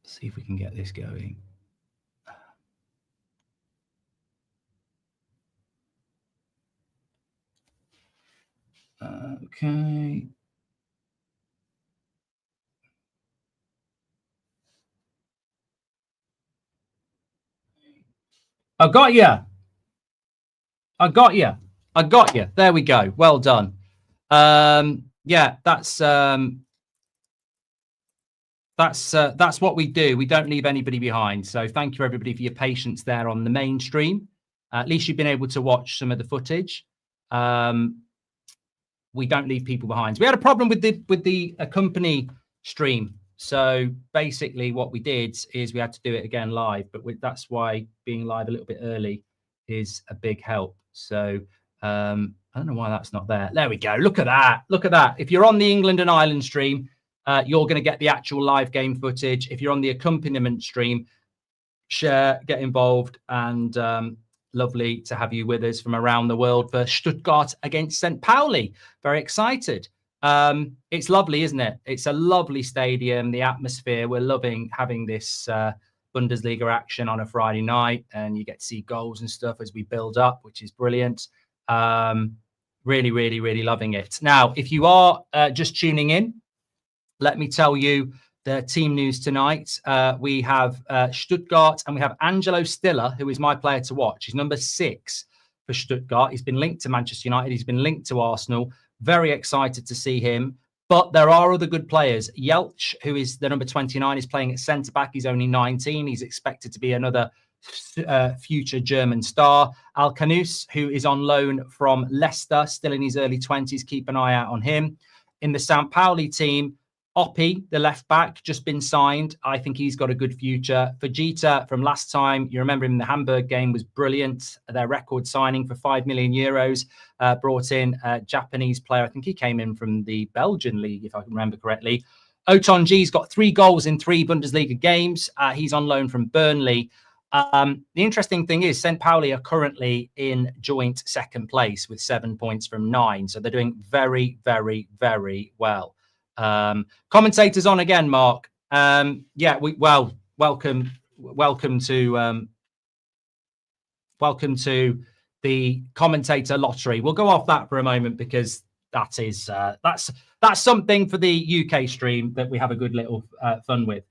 see if we can get this going. Okay. I got you. I got you. I got you. There we go. Well done. Yeah, that's what we do. We don't leave anybody behind. So thank you everybody for your patience there on the main stream. At least you've been able to watch some of the footage. We don't leave people behind. So we had a problem with the company stream. So basically what we did is we had to do it again live, but that's why being live a little bit early is a big help. So I don't know why that's not there. There we go. Look at that. Look at that. If you're on the England and Ireland stream, you're going to get the actual live game footage. If you're on the accompaniment stream, share, get involved, and lovely to have you with us from around the world for Stuttgart against St. Pauli. Very excited. It's lovely, isn't it? It's a lovely stadium, the atmosphere. We're loving having this Bundesliga action on a Friday night, and you get to see goals and stuff as we build up, which is brilliant. Really, really, really loving it. Now, if you are just tuning in, let me tell you the team news tonight. We have Stuttgart, and we have Angelo Stiller, who is my player to watch. He's number 6 for Stuttgart. He's been linked to Manchester United. He's been linked to Arsenal. Very excited to see him. But there are other good players. Jelch, who is the number 29, is playing at centre-back. He's only 19. He's expected to be another future German star. Alcanus, who is on loan from Leicester, still in his early 20s. Keep an eye out on him. In the St. Pauli team, Oppi, the left back, just been signed. I think he's got a good future. Fujita from last time, you remember him in the Hamburg game, was brilliant. Their record signing for 5 million euros. Brought in a Japanese player. I think he came in from the Belgian league, if I can remember correctly. Otonji's got 3 goals in 3 Bundesliga games. He's on loan from Burnley. The interesting thing is St. Pauli are currently in joint second place with 7 points from 9. So they're doing very, very, very well. Commentators on again, Mark. Yeah, welcome to the commentator lottery. We'll go off that for a moment because that is that's something for the UK stream that we have a good little fun with.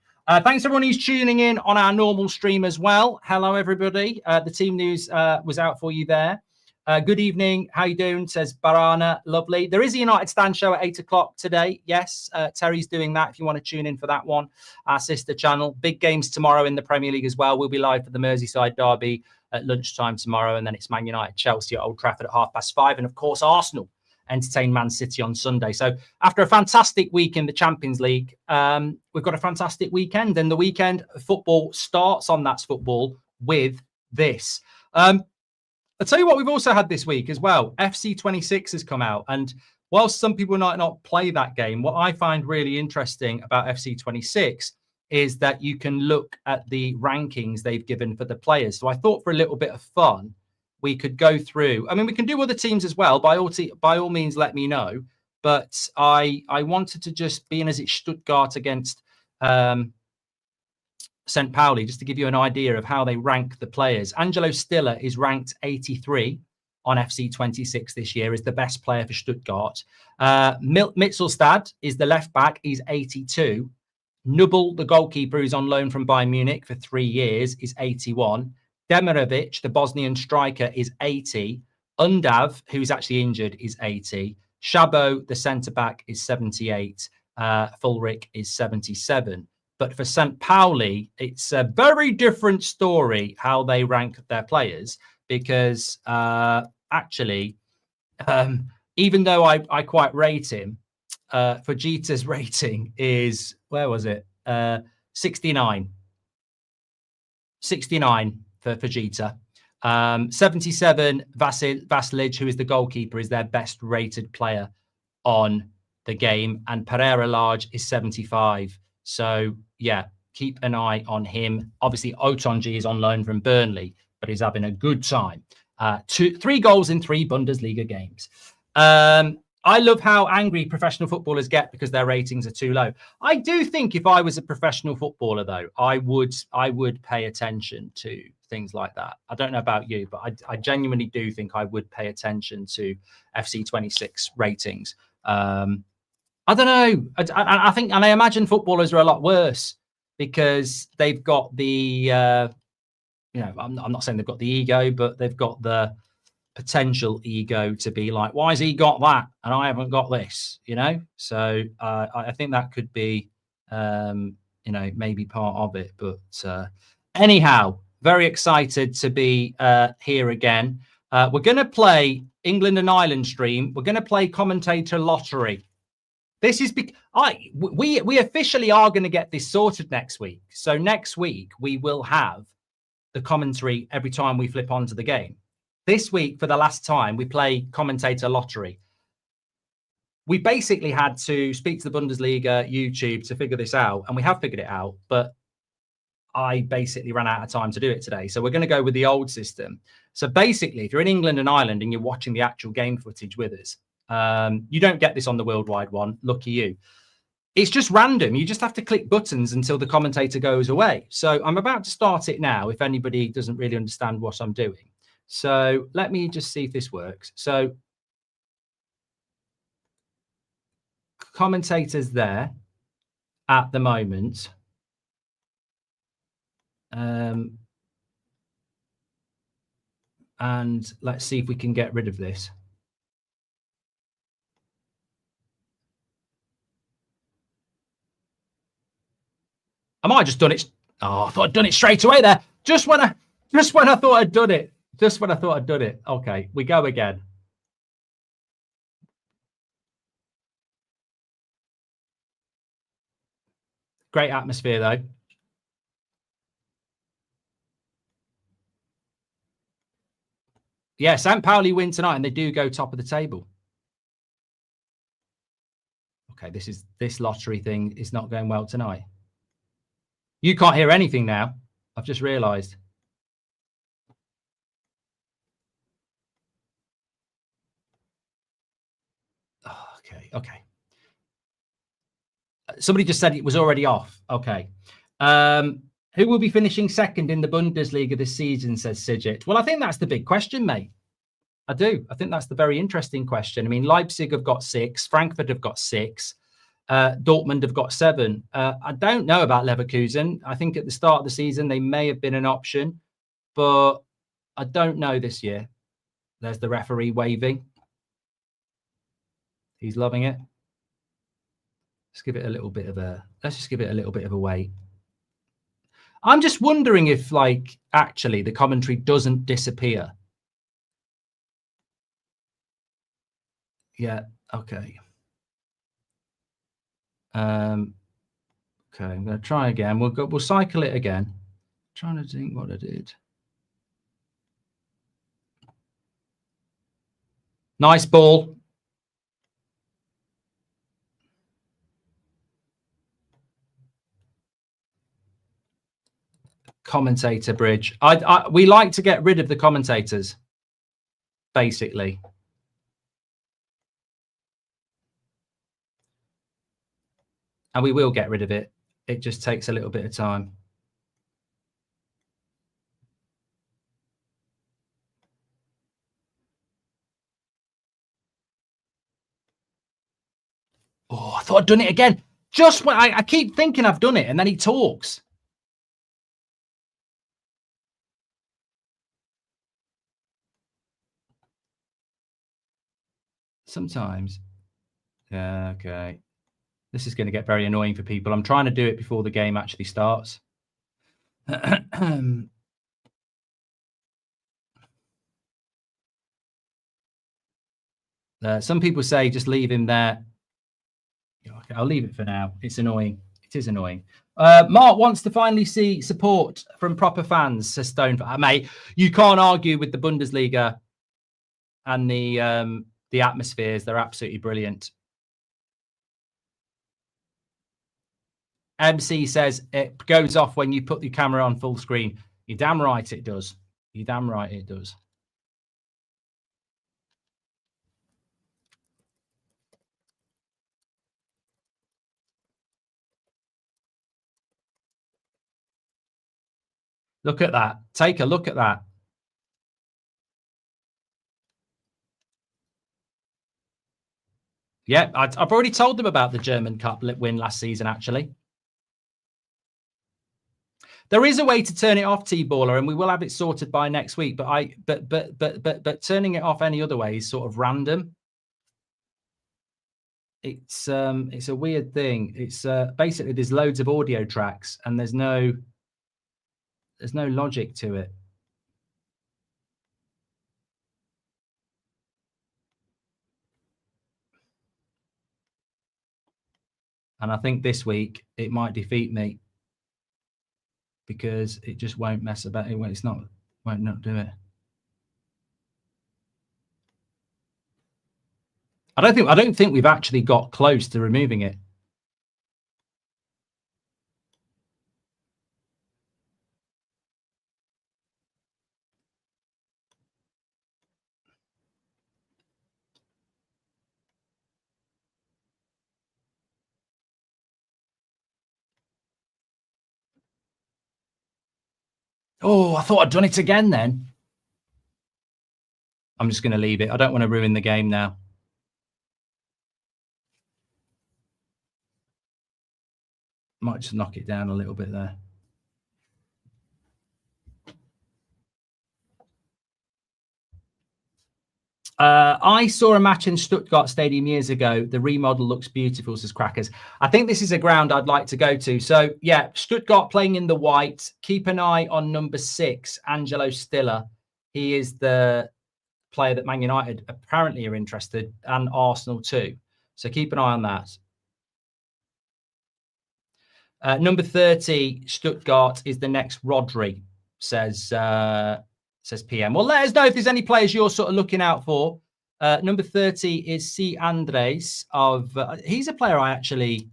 Thanks everyone who's tuning in on our normal stream as well. Hello everybody. The team news was out for you there. Good evening. How you doing? Says Barana. Lovely. There is a United Stand show at 8 o'clock today. Yes, Terry's doing that if you want to tune in for that one. Our sister channel. Big games tomorrow in the Premier League as well. We'll be live for the Merseyside derby at lunchtime tomorrow. And then it's Man United, Chelsea at Old Trafford at 5:30. And of course, Arsenal entertain Man City on Sunday. So after a fantastic week in the Champions League, we've got a fantastic weekend. And the weekend football starts on That's Football with this. I'll tell you what we've also had this week as well. FC 26 has come out. And whilst some people might not play that game, what I find really interesting about FC 26 is that you can look at the rankings they've given for the players. So I thought for a little bit of fun, we could go through. I mean, we can do other teams as well. By all means, let me know. But I wanted to just, being as it's Stuttgart against St. Pauli, just to give you an idea of how they rank the players. Angelo Stiller is ranked 83 on FC 26 this year, is the best player for Stuttgart. Mitzelstad is the left back, he's 82. Nubel, the goalkeeper, who's on loan from Bayern Munich for 3 years, is 81. Demirovic, the Bosnian striker, is 80. Undav, who's actually injured, is 80. Shabo, the centre-back, is 78. Fulrich is 77. But for St. Pauli, it's a very different story how they rank their players because actually, even though I quite rate him, Fujita's rating is, where was it? 69. 69 for Fujita. 77, Vasilic, who is the goalkeeper, is their best rated player on the game. And Pereira Large is 75. So, yeah, keep an eye on him. Obviously, Otonji is on loan from Burnley, but he's having a good time. 3 goals in 3 Bundesliga games. I love how angry professional footballers get because their ratings are too low. I do think if I was a professional footballer, though, I would pay attention to things like that. I don't know about you, but I genuinely do think I would pay attention to FC26 ratings. I don't know. I think, and I imagine footballers are a lot worse because they've got the, I'm not saying they've got the ego, but they've got the potential ego to be like, why has he got that and I haven't got this, so I think that could be maybe part of it. But anyhow, very excited to be here again. We're going to play England and Ireland stream. We're going to play commentator lottery. This is we officially are going to get this sorted next week. So next week we will have the commentary every time we flip onto the game. This week, for the last time, we play commentator lottery. We basically had to speak to the Bundesliga YouTube to figure this out, and we have figured it out, but I basically ran out of time to do it today. So we're going to go with the old system. So basically, if you're in England and Ireland and you're watching the actual game footage with us, you don't get this on the worldwide one. Lucky you. It's just random. You just have to click buttons until the commentator goes away. So I'm about to start it now if anybody doesn't really understand what I'm doing. So let me just see if this works. So commentators there at the moment. And let's see if we can get rid of this. I might have just done it. Oh, I thought I'd done it straight away there. Just when I thought I'd done it. Just when I thought I'd done it. Okay, we go again. Great atmosphere, though. Yeah, St. Pauli win tonight, and they do go top of the table. Okay, this lottery thing is not going well tonight. You can't hear anything now. I've just realised. Oh, okay. Somebody just said it was already off. Okay. Who will be finishing second in the Bundesliga this season, says Sigit. Well, I think that's the big question, mate. I do. I think that's the very interesting question. I mean, Leipzig have got 6. Frankfurt have got 6. Dortmund have got 7. I don't know about Leverkusen. I think at the start of the season, they may have been an option, but I don't know this year. There's the referee waving. He's loving it. Let's give it a little bit of a, let's just give it a little bit of a wait. I'm just wondering if, like, actually the commentary doesn't disappear. Yeah, okay. Okay, I'm going to try again. We'll cycle it again. Trying to think what I did. Nice ball. Commentator bridge. We like to get rid of the commentators, basically. And we will get rid of it. It just takes a little bit of time. Oh, I thought I'd done it again. Just when I keep thinking I've done it, and then he talks. Sometimes. Yeah, okay. This is going to get very annoying for people. I'm trying to do it before the game actually starts. Some people say just leave him there. Okay, I'll leave it for now. It's annoying. It is annoying. Mark wants to finally see support from proper fans, says Stone. Mate, you can't argue with the Bundesliga and the atmospheres. They're absolutely brilliant. MC says it goes off when you put the camera on full screen. You're damn right it does. You're damn right it does. Look at that. Take a look at that. Yeah, I've already told them about the German Cup win last season, actually. There is a way to turn it off, T-Baller, and we will have it sorted by next week. But turning it off any other way is sort of random. It's a weird thing. It's basically there's loads of audio tracks and there's no logic to it. And I think this week it might defeat me because it just won't mess about it. It's not, won't not do it. I don't think we've actually got close to removing it. Oh, I thought I'd done it again then. I'm just going to leave it. I don't want to ruin the game now. Might just knock it down a little bit there. I saw a match in Stuttgart Stadium years ago. The remodel looks beautiful, says Crackers. I think this is a ground I'd like to go to. So, yeah, Stuttgart playing in the white. Keep an eye on number 6, Angelo Stiller. He is the player that Man United apparently are interested, and Arsenal too. So keep an eye on that. Number 30, Stuttgart, is the next Rodri, says PM. Well, let us know if there's any players you're sort of looking out for. Number 30 is C. Andres of. He's a player I actually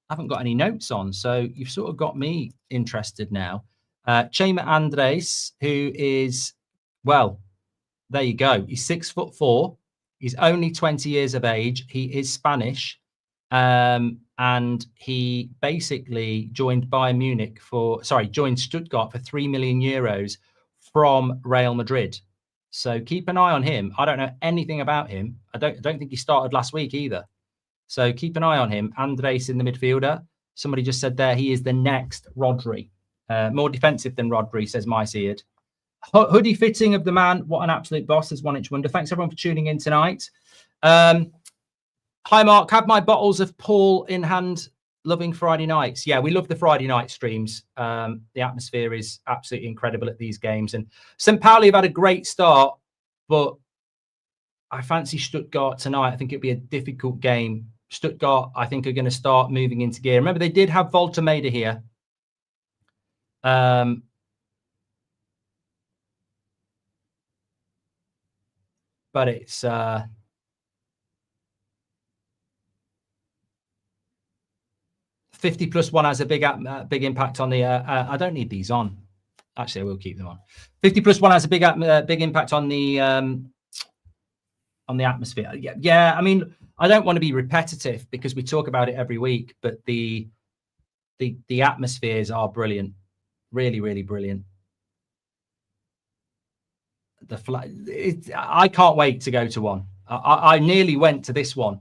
haven't got any notes on, so you've sort of got me interested now. Chema Andres, who is, well, there you go. He's 6'4". He's only 20 years of age. He is Spanish. And he basically joined joined Stuttgart for 3 million euros from Real Madrid. So keep an eye on him. I don't know anything about him. I don't think he started last week either. So keep an eye on him. Andres in the midfielder. Somebody just said there he is the next Rodri. More defensive than Rodri, says My Seared. Hoodie fitting of the man. What an absolute boss, says 1 Inch Wonder. Thanks everyone for tuning in tonight. Hi, Mark. Have my bottles of Paul in hand. Loving Friday nights. Yeah, we love the Friday night streams. The atmosphere is absolutely incredible at these games. And St. Pauli have had a great start, but I fancy Stuttgart tonight. I think it'll be a difficult game. Stuttgart, I think, are going to start moving into gear. Remember, they did have Volta Maida here. But it's... 50+1 has a big impact on the. I don't need these on. Actually, I will keep them on. 50+1 has a big impact on the atmosphere. Yeah. I mean, I don't want to be repetitive because we talk about it every week, but the atmospheres are brilliant, really, really brilliant. I can't wait to go to one. I nearly went to this one.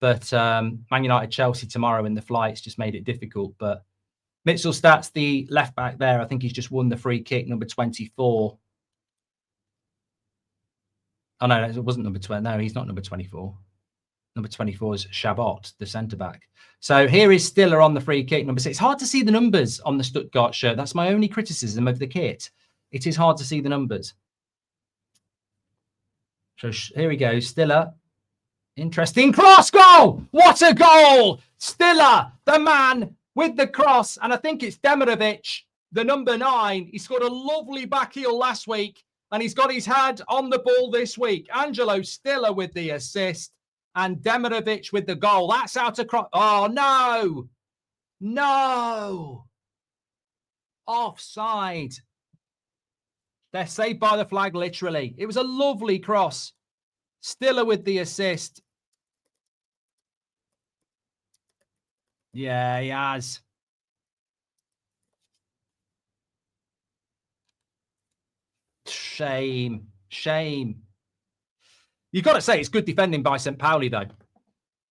But Man United, Chelsea tomorrow in the flights just made it difficult. But Mitchell-Stats, the left back there, I think he's just won the free kick, number 24. Oh, no, it wasn't number 20. No, he's not number 24. Number 24 is Chabot, the centre-back. So here is Stiller on the free kick, number 6. It's hard to see the numbers on the Stuttgart shirt. That's my only criticism of the kit. It is hard to see the numbers. So here we go, Stiller. Interesting cross goal. What a goal. Stiller, the man with the cross. And I think it's Demirovic, the number 9. He scored a lovely back heel last week. And he's got his head on the ball this week. Angelo Stiller with the assist. And Demirovic with the goal. That's out across. Oh, no. No. Offside. They're saved by the flag, literally. It was a lovely cross. Stiller with the assist. Yeah, he has. Shame. You've got to say it's good defending by St. Pauli, though,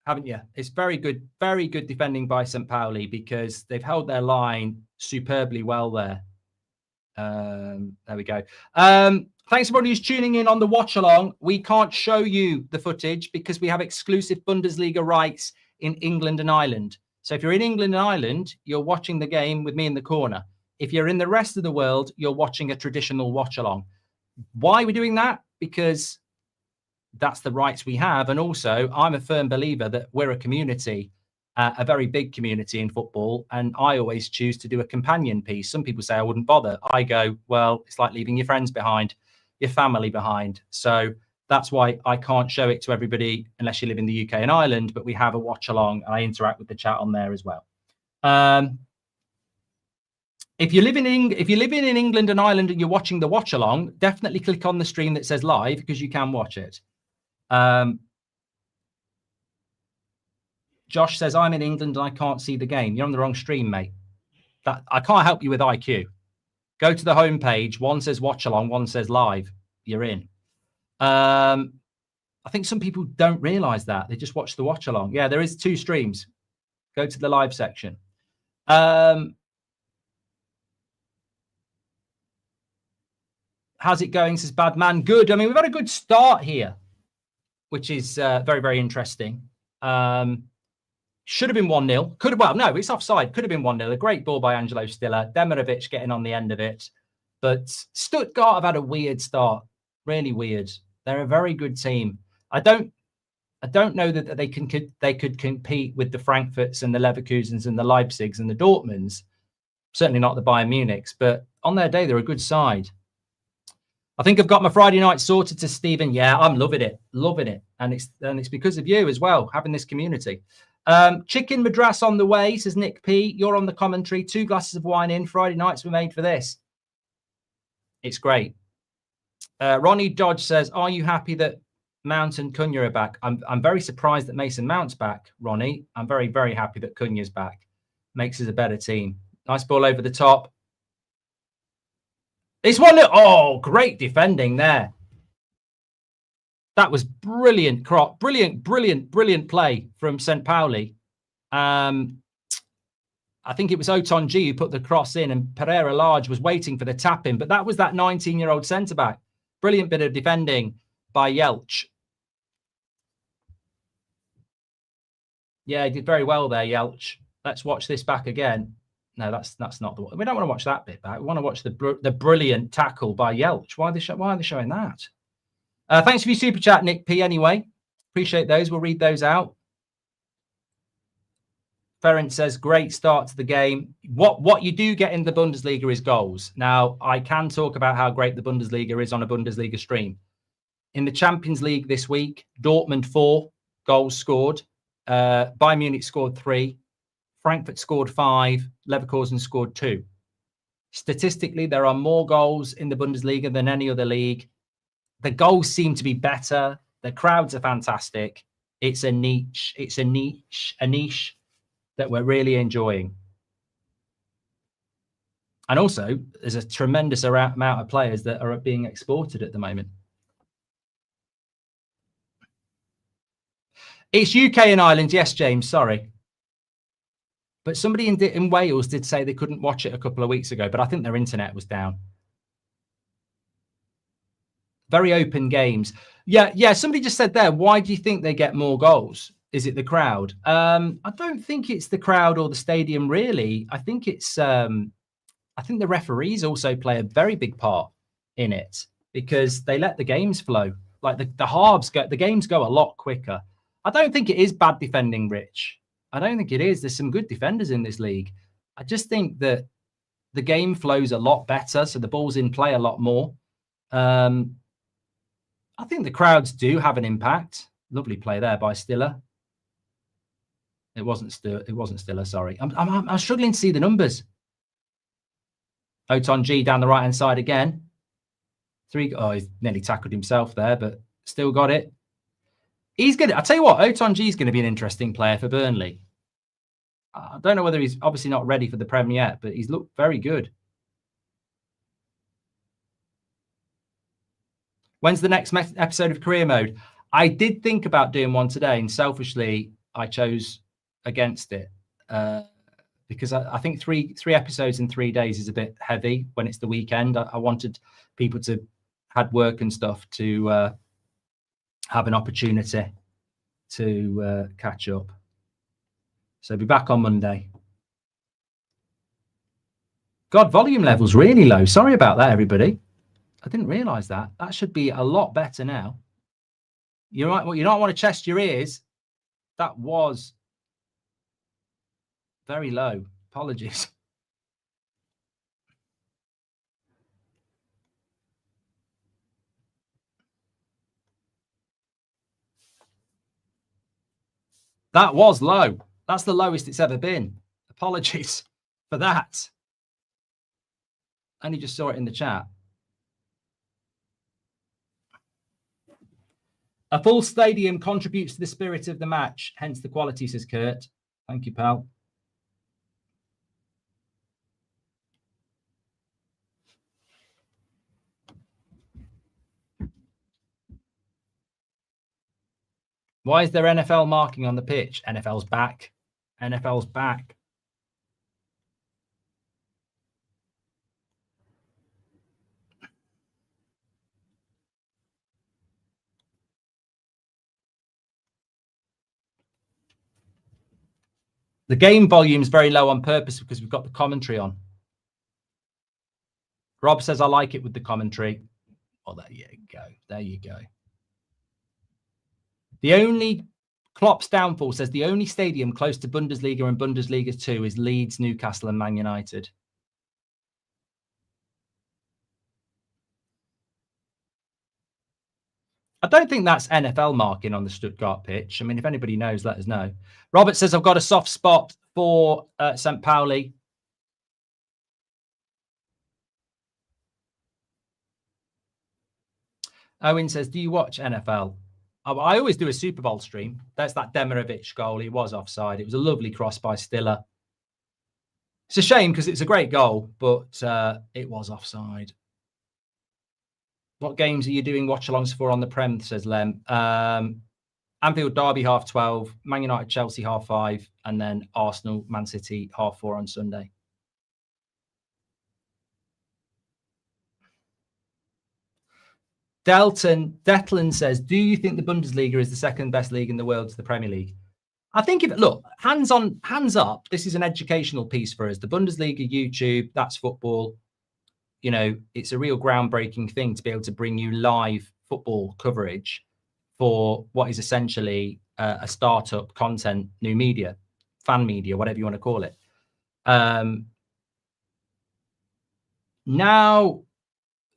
haven't you? It's very good defending by St. Pauli, because they've held their line superbly well there. There we go. Thanks everybody who's tuning in on the watch along. We can't show you the footage because we have exclusive Bundesliga rights in England and Ireland. So if you're in England and Ireland, you're watching the game with me in the corner. If you're in the rest of the world, you're watching a traditional watch along. Why are we doing that? Because that's the rights we have. And also, I'm a firm believer that we're a community, a very big community in football. And I always choose to do a companion piece. Some people say I wouldn't bother. I go, well, it's like leaving your friends behind, your family behind. So that's why I can't show it to everybody unless you live in the UK and Ireland, but we have a watch along and I interact with the chat on there as well. If you're living in England and Ireland and you're watching the watch along, definitely click on the stream that says live because you can watch it. Josh says, I'm in England and I can't see the game. You're on the wrong stream, mate. I can't help you with IQ. Go to the homepage. One says watch along, one says live. You're in. I think some people don't realize that. They just watch the watch along. Yeah, there is 2 streams. Go to the live section. How's it going, says Badman? Good. I mean, we've had a good start here, which is very, very interesting. Should have been 1-0. Could have, well, no, it's offside. Could have been 1-0. A great ball by Angelo Stiller. Demirovic getting on the end of it. But Stuttgart have had a weird start. Really weird. They're a very good team. I don't know that they could compete with the Frankfurts and the Leverkusens and the Leipzigs and the Dortmunds. Certainly not the Bayern Munichs. But on their day, they're a good side. I think I've got my Friday night sorted, to Stephen. Yeah, I'm loving it. Loving it. And it's because of you as well, having this community. Chicken Madras on the way, says Nick P. You're on the commentary. 2 glasses of wine in. Friday nights were made for this. It's great. Ronnie Dodge says, are you happy that Mount and Cunha are back? I'm very surprised that Mason Mount's back, Ronnie. I'm very, very happy that Cunha's back. Makes us a better team. Nice ball over the top. It's 1-0. Oh, great defending there. That was brilliant, brilliant play from St. Pauli. I think it was Otonji who put the cross in and Pereira Large was waiting for the tap in, but that was that 19-year-old centre-back. Brilliant bit of defending by Yelch. Yeah, he did very well there, Yelch. Let's watch this back again. No, that's not the one. We don't want to watch that bit back. We want to watch the brilliant tackle by Yelch. Why are they showing that? Thanks for your super chat, Nick P. Anyway, appreciate those. We'll read those out. Ferent says, great start to the game. What you do get in the Bundesliga is goals. Now, I can talk about how great the Bundesliga is on a Bundesliga stream. In the Champions League this week, Dortmund 4 goals scored. Bayern Munich scored 3. Frankfurt scored 5. Leverkusen scored 2. Statistically, there are more goals in the Bundesliga than any other league. The goals seem to be better. The crowds are fantastic. It's a niche. It's a niche that we're really enjoying. And also, there's a tremendous amount of players that are being exported at the moment. It's UK and Ireland. Yes, James, sorry. But somebody in Wales did say they couldn't watch it a couple of weeks ago, but I think their internet was down. Very open games. Yeah. Somebody just said there, why do you think they get more goals? Is it the crowd? I don't think it's the crowd or the stadium, really. I think it's. I think the referees also play a very big part in it because they let the games flow. Like the halves go, the games go a lot quicker. I don't think it is bad defending, Rich. I don't think it is. There's some good defenders in this league. I just think that the game flows a lot better, so the ball's in play a lot more. I think the crowds do have an impact. Lovely play there by Stiller. It wasn't Stiller. Sorry, I'm struggling to see the numbers. Oton G down the right hand side again. 3. Oh, he's nearly tackled himself there, but still got it. He's good. I'll tell you what, Oton G is going to be an interesting player for Burnley. I don't know whether he's obviously not ready for the Prem yet, but he's looked very good. When's the next episode of Career Mode? I did think about doing one today, and selfishly, I chose against it because I think three episodes in 3 days is a bit heavy when it's the weekend. I wanted people to had work and stuff to have an opportunity to catch up. So be back on Monday. God, volume level's really low. Sorry about that, everybody. I didn't realize that. That should be a lot better now. You don't want to chest your ears. That was very low. Apologies. That was low. That's the lowest it's ever been. Apologies for that. And you just saw it in the chat. A full stadium contributes to the spirit of the match, hence the quality, says Kurt. Thank you, pal. Why is there NFL marking on the pitch? NFL's back. NFL's back. The game volume is very low on purpose because we've got the commentary on. Rob says, I like it with the commentary. Oh, there you go. There you go. The only Klopp's downfall says the only stadium close to Bundesliga and Bundesliga 2 is Leeds, Newcastle, and Man United. I don't think that's NFL marking on the Stuttgart pitch. I mean, if anybody knows, let us know. Robert says, I've got a soft spot for St. Pauli. Owen says, do you watch NFL? I always do a Super Bowl stream. That's that Demirovic goal. He was offside. It was a lovely cross by Stiller. It's a shame because it's a great goal, but it was offside. What games are you doing watch-alongs for on the Prem, says Lem? Anfield Derby, 12:30. Man United, Chelsea, 5:30. And then Arsenal, Man City, 4:30 on Sunday. Declan says, do you think the Bundesliga is the second best league in the world to the Premier League? I think look, hands up, this is an educational piece for us. The Bundesliga, YouTube, that's football. You know, it's a real groundbreaking thing to be able to bring you live football coverage for what is essentially a startup content, new media, fan media, whatever you want to call it. Now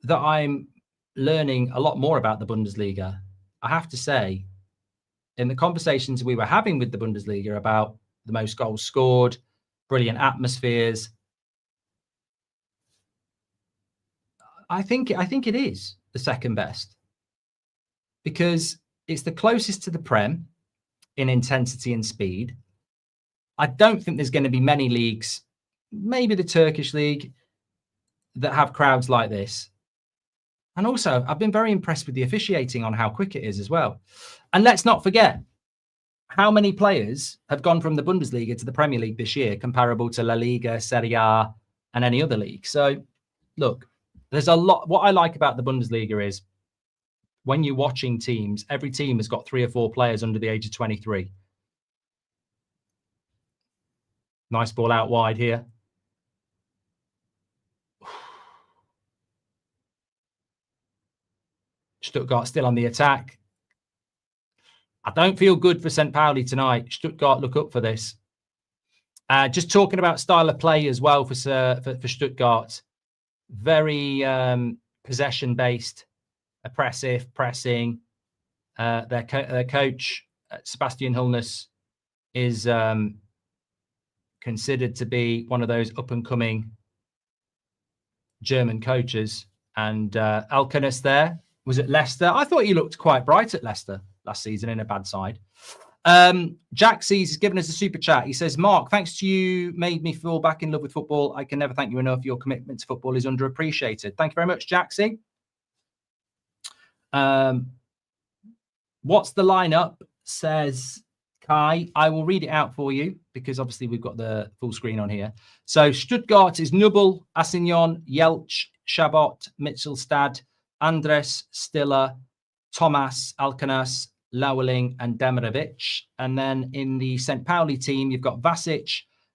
that I'm learning a lot more about the Bundesliga, I have to say, in the conversations we were having with the Bundesliga about the most goals scored, brilliant atmospheres, I think it is the second best because it's the closest to the Prem in intensity and speed. I don't think there's going to be many leagues, maybe the Turkish league, that have crowds like this. And also, I've been very impressed with the officiating on how quick it is as well. And let's not forget how many players have gone from the Bundesliga to the Premier League this year, comparable to La Liga, Serie A, and any other league. So, look, there's a lot. What I like about the Bundesliga is when you're watching teams, every team has got 3 or 4 players under the age of 23. Nice ball out wide here. Stuttgart still on the attack. I don't feel good for St. Pauli tonight. Stuttgart, look up for this. Just talking about style of play as well for Stuttgart. Very possession-based, oppressive, pressing. Their coach, Sebastian Hullness, is considered to be one of those up-and-coming German coaches. And Alcanis there was at Leicester. I thought he looked quite bright at Leicester last season in a bad side. Jack Sees has given us a super chat. He says, Mark, thanks to you, made me fall back in love with football. I can never thank you enough. Your commitment to football is underappreciated. Thank you very much, Jack C. What's the lineup? Says Kai. I will read it out for you because obviously we've got the full screen on here. So Stuttgart is Nubel, Assignon, Jelch, Chabot, Mitchelstad, Andres, Stiller, Thomas, Alcanas, Lauerling, and Demirovic. And then in the St. Pauli team, you've got Vasic,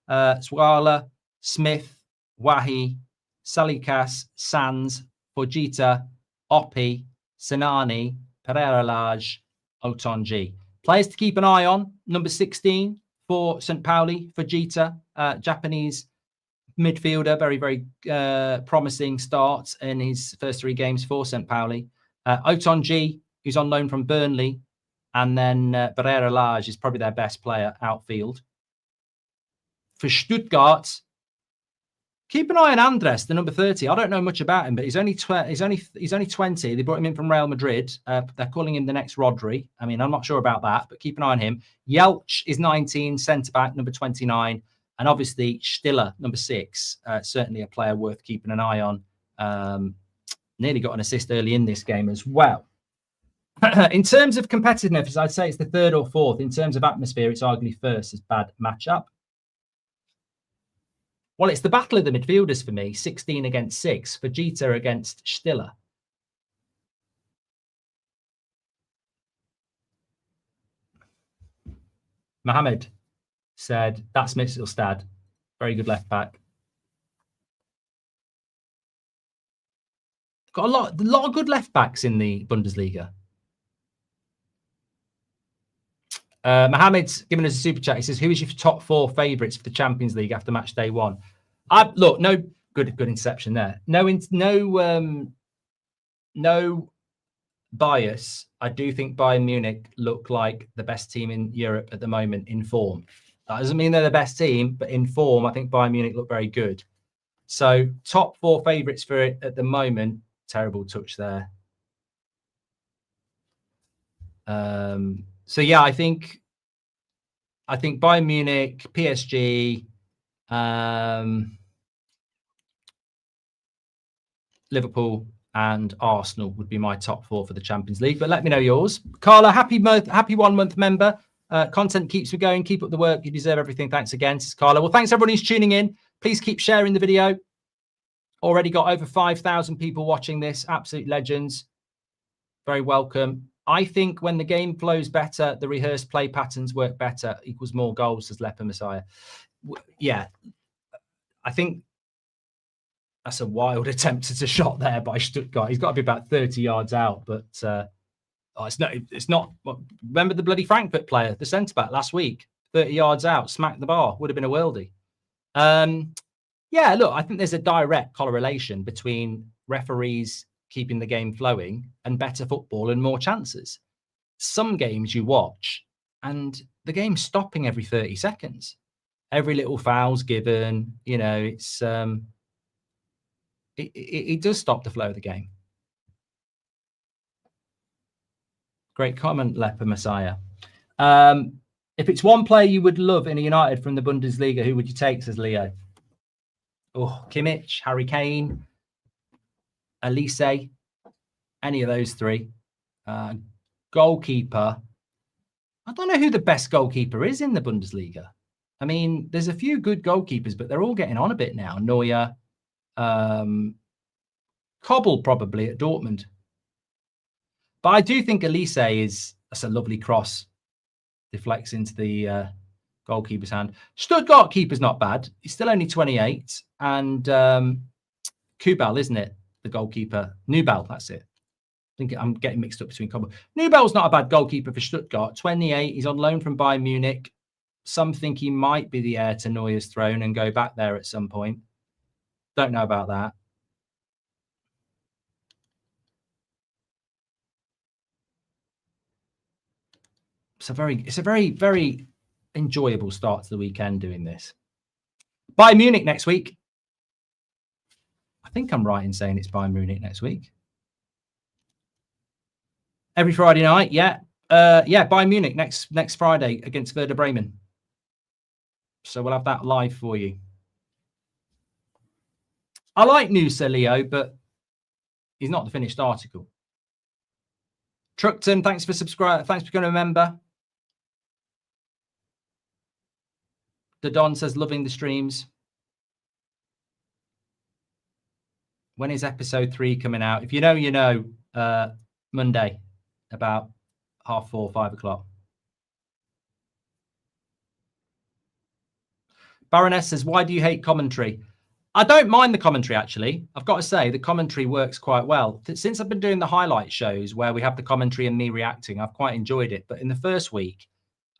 Swala, Smith, Wahi, Salikas, Sands, Fujita, Oppi, Sinani, Pereira Lage, Otonji. Players to keep an eye on. Number 16 for St. Pauli, Fujita, Japanese midfielder, very, very promising start in his first 3 games for St. Pauli. Otonji, who's on loan from Burnley, and then Pereira Lage is probably their best player outfield. For Stuttgart, keep an eye on Andres, the number 30. I don't know much about him, but he's only 20. They brought him in from Real Madrid. They're calling him the next Rodri. I mean, I'm not sure about that, but keep an eye on him. Jelch is 19, centre-back, number 29. And obviously, Stiller, number 6, certainly a player worth keeping an eye on. Nearly got an assist early in this game as well. In terms of competitiveness, I'd say it's the 3rd or 4th. In terms of atmosphere, it's arguably 1st as bad matchup. Well, it's the battle of the midfielders for me, 16 against 6, Fujita against Stiller. Mohammed said, that's Mitchelstad. Very good left back. Got a lot of good left backs in the Bundesliga. Mohammed's given us a super chat. He says, who is your top 4 favourites for the Champions League after match day 1? Look, no good interception there. No bias. I do think Bayern Munich look like the best team in Europe at the moment in form. That doesn't mean they're the best team, but in form, I think Bayern Munich look very good. So top 4 favourites for it at the moment. Terrible touch there. So yeah, I think Bayern Munich, PSG, Liverpool, and Arsenal would be my top 4 for the Champions League. But let me know yours. Carla, happy 1 month member. Content keeps me going. Keep up the work. You deserve everything. Thanks again, Carla. Well, thanks everyone who's tuning in. Please keep sharing the video. Already got over 5,000 people watching this. Absolute legends. Very welcome. I think when the game flows better, the rehearsed play patterns work better, equals more goals, says Leper Messiah. Yeah, I think that's a wild attempt at a shot there by Stuttgart. He's got to be about 30 yards out, but it's not. Remember the bloody Frankfurt player, the centre-back last week, 30 yards out, smacked the bar, would have been a worldie. Yeah, look, I think there's a direct correlation between referees keeping the game flowing and better football and more chances. Some games you watch and the game's stopping every 30 seconds. Every little foul's given, it's it does stop the flow of the game. Great comment, Leper Messiah. If it's one player you would love in a United from the Bundesliga, who would you take, says Leo? Oh, Kimmich, Harry Kane, Elise, any of those 3. Goalkeeper. I don't know who the best goalkeeper is in the Bundesliga. I mean, there's a few good goalkeepers, but they're all getting on a bit now. Neuer, Kobel probably at Dortmund. But I do think Elise that's a lovely cross. Deflects into the goalkeeper's hand. Stuttgart keeper's not bad. He's still only 28. And Kubel, isn't it? The goalkeeper. Nubel, that's it. I think I'm getting mixed up between Kobel. Nubel's not a bad goalkeeper for Stuttgart. 28. He's on loan from Bayern Munich. Some think he might be the heir to Neuer's throne and go back there at some point. Don't know about that. It's a very, very enjoyable start to the weekend doing this. Bayern Munich next week. I think I'm right in saying it's Bayern Munich next week. Every Friday night, yeah. Bayern Munich next Friday against Werder Bremen. So we'll have that live for you. I like Nusa, Leo, but he's not the finished article. Truckton, thanks for subscribing. Thanks for becoming a member. The Don says, loving the streams. When is episode 3 coming out? If you know, you know. Monday, about 4:30, 5 o'clock. Baroness says, why do you hate commentary? I don't mind the commentary, actually. I've got to say, the commentary works quite well. Since I've been doing the highlight shows where we have the commentary and me reacting, I've quite enjoyed it. But in the first week,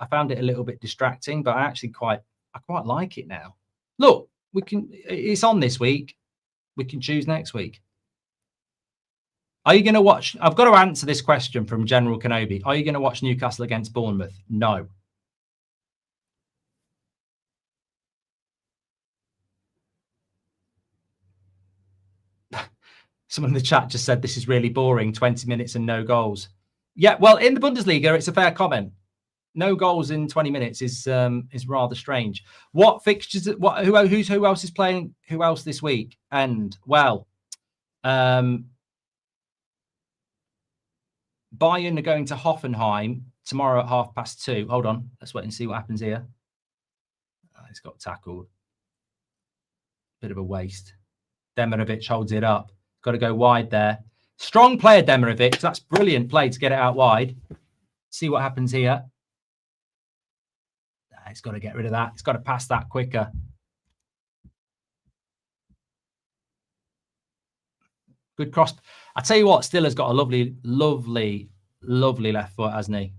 I found it a little bit distracting, but I quite like it now. Look, it's on this week. We can choose next week. Are you going to watch? I've got to answer this question from General Kenobi. Are you going to watch Newcastle against Bournemouth? No. Someone in the chat just said this is really boring, 20 minutes and no goals. Yeah, well, in the Bundesliga, it's a fair comment. No goals in 20 minutes is rather strange. What fixtures? Who else is playing? Who else this week? And well, Bayern are going to Hoffenheim tomorrow at 2:30. Hold on, let's wait and see what happens here. Oh, he's got tackled. Bit of a waste. Demirovic holds it up. Got to go wide there. Strong player, Demirovic. That's brilliant play to get it out wide. See what happens here. He's got to get rid of that. He's got to pass that quicker. Good cross. I tell you what, Stiller's got a lovely, lovely, lovely left foot, hasn't he?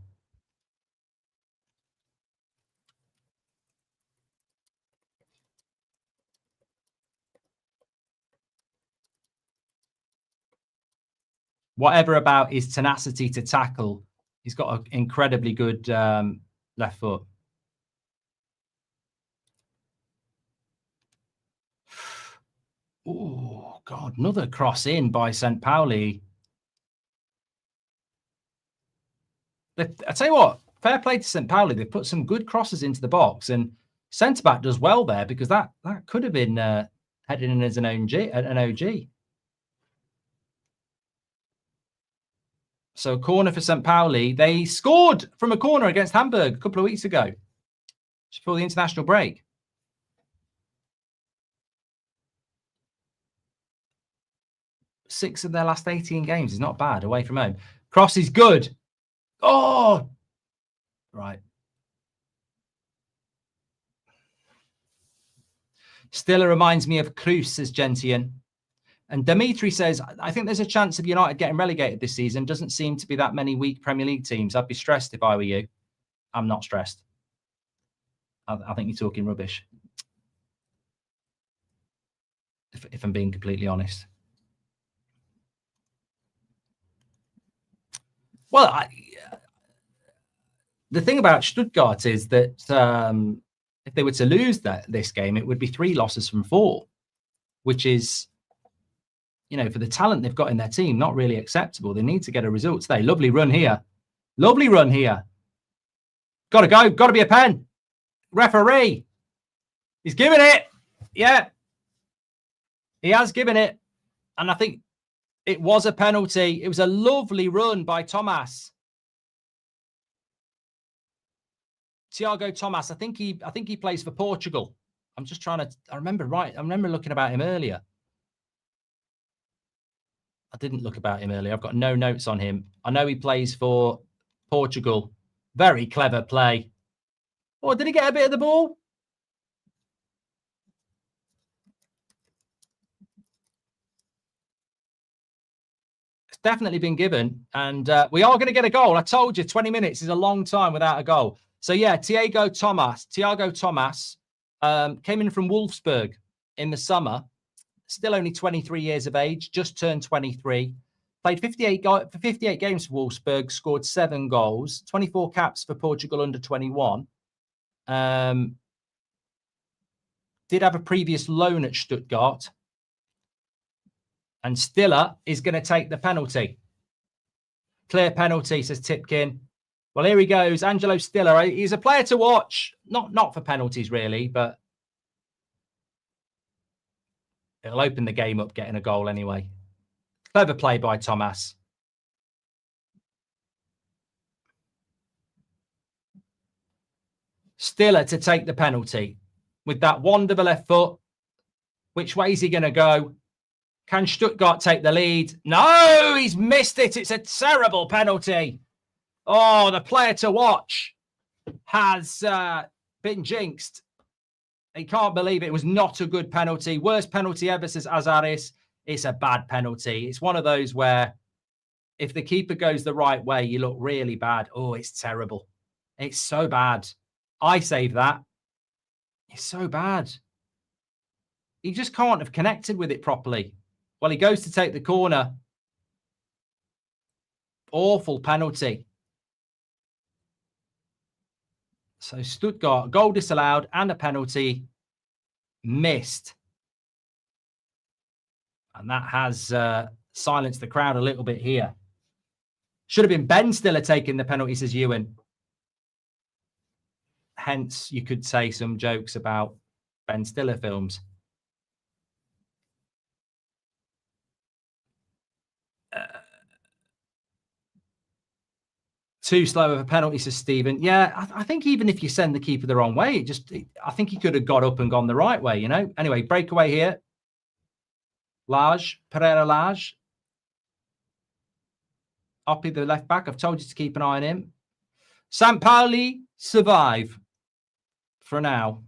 Whatever about his tenacity to tackle, he's got an incredibly good left foot. Oh, God, another cross in by St. Pauli. I tell you what, fair play to St. Pauli. They've put some good crosses into the box, and centre-back does well there because that could have been headed in as an OG. So corner for St. Pauli. They scored from a corner against Hamburg a couple of weeks ago, just before the international break. Six of their last 18 games is not bad away from home. Cross is good. Oh, right. Stiller reminds me of Cruz, says Gentian. And Dimitri says, I think there's a chance of United getting relegated this season. Doesn't seem to be that many weak Premier League teams. I'd be stressed if I were you. I'm not stressed. I think you're talking rubbish. If I'm being completely honest. Well, the thing about Stuttgart is that if they were to lose this game, it would be 3 losses from 4, which is, for the talent they've got in their team, not really acceptable. They need to get a result today. Lovely run here. Lovely run here. Got to go. Got to be a pen. Referee. He's given it. Yeah. He has given it. And I think it was a penalty. It was a lovely run by Thomas. Thiago Thomas. I think he plays for Portugal. I'm just trying to. I remember looking about him earlier. I didn't look about him earlier. I've got no notes on him. I know he plays for Portugal. Very clever play. Oh, did he get a bit of the ball? Definitely been given, and we are going to get a goal. I told you 20 minutes is a long time without a goal. So yeah, Thiago Thomas came in from Wolfsburg in the summer, still only 23 years of age, just turned 23, played 58 games for Wolfsburg, scored 7 goals, 24 caps for Portugal under 21. Did have a previous loan at Stuttgart. And Stiller is going to take the penalty. Clear penalty, says Tipkin. Well, here he goes. Angelo Stiller. He's a player to watch. Not for penalties, really, but it'll open the game up getting a goal anyway. Clever play by Thomas. Stiller to take the penalty with that wonderful left foot. Which way is he going to go? Can Stuttgart take the lead? No, he's missed it. It's a terrible penalty. Oh, the player to watch has been jinxed. He can't believe it. It was not a good penalty. Worst penalty ever, says Azaris. It's a bad penalty. It's one of those where if the keeper goes the right way, you look really bad. Oh, it's terrible. It's so bad. I saved that. It's so bad. He just can't have connected with it properly. Well, he goes to take the corner. Awful penalty. So Stuttgart, goal disallowed and a penalty missed. And that has silenced the crowd a little bit here. Should have been Ben Stiller taking the penalty, says Ewan. Hence, you could say some jokes about Ben Stiller films. Too slow of a penalty, says Stephen. Yeah, I think even if you send the keeper the wrong way, I think he could have got up and gone the right way, you know. Anyway, breakaway here. Pereira Lage. Oppie, the left back. I've told you to keep an eye on him. St. Pauli survive for now.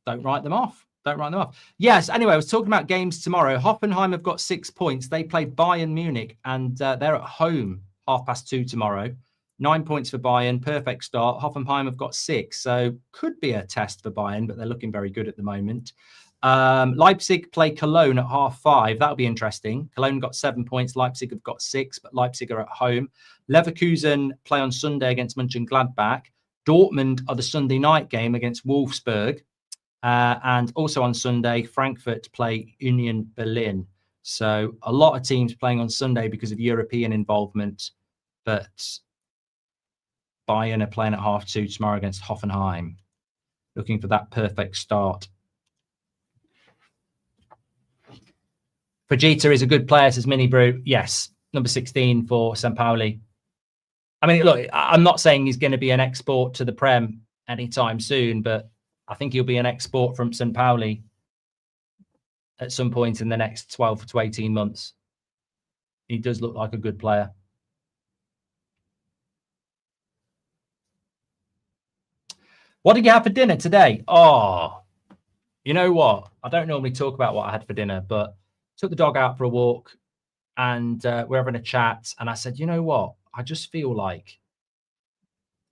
Don't write them off. Don't write them off. Yes, anyway, I was talking about games tomorrow. Hoffenheim have got 6 points. They play Bayern Munich, and they're at home 2:30 tomorrow. 9 points for Bayern. Perfect start. Hoffenheim have got 6, so could be a test for Bayern, but they're looking very good at the moment. Leipzig play Cologne at 5:30. That'll be interesting. Cologne got 7 points. Leipzig have got 6, but Leipzig are at home. Leverkusen play on Sunday against Mönchengladbach. Dortmund are the Sunday night game against Wolfsburg. And also on Sunday, Frankfurt play Union Berlin. So a lot of teams playing on Sunday because of European involvement. But Bayern are playing at 2:30 tomorrow against Hoffenheim. Looking for that perfect start. Fujita is a good player, says Mini Brew. Yes, number 16 for St. Pauli. I mean, look, I'm not saying he's going to be an export to the Prem anytime soon, but I think he'll be an export from St. Pauli at some point in the next 12 to 18 months. He does look like a good player. What did you have for dinner today? Oh, you know what? I don't normally talk about what I had for dinner, but took the dog out for a walk and we're having a chat. And I said, you know what? I just feel like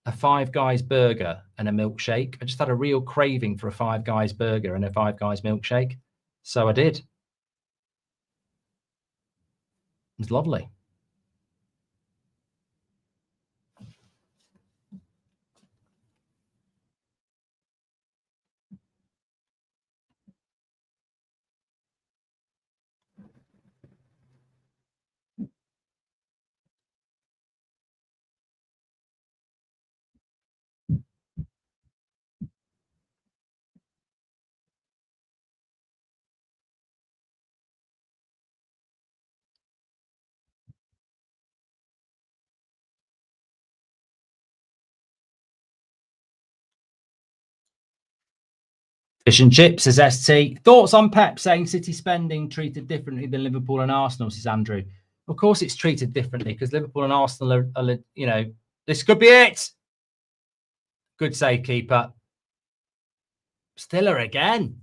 a Five Guys burger and a milkshake. I just had a real craving for a Five Guys burger and a Five Guys milkshake. So I did. It was lovely. Fish and chips, says ST. Thoughts on Pep saying City spending treated differently than Liverpool and Arsenal, says Andrew. Of course it's treated differently because Liverpool and Arsenal are, you know, this could be it. Good save, keeper. Stiller again.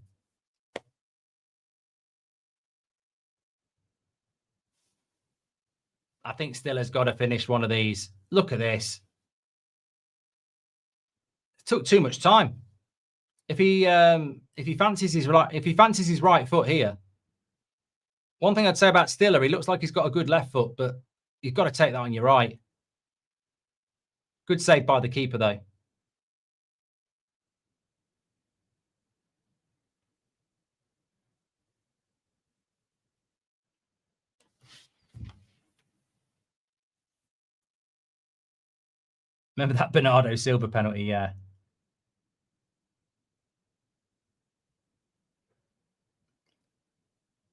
I think Stiller's got to finish one of these. Look at this. It took too much time. If he fancies his right foot here, one thing I'd say about Stiller, he looks like he's got a good left foot, but you've got to take that on your right. Good save by the keeper, though. Remember that Bernardo Silva penalty? Yeah.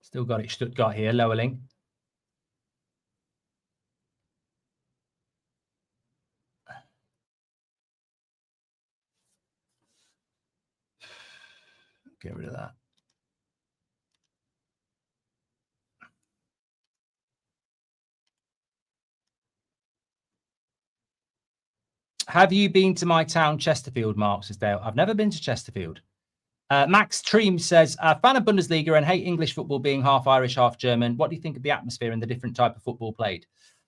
Still got it, Stuttgart here, Lowerling. get rid of that. Have you been to my town, Chesterfield, Mark? Says Dale. I've never been to Chesterfield. Max Treem says, fan of Bundesliga and hate English football being half Irish, half German. What do you think of the atmosphere and the different type of football played?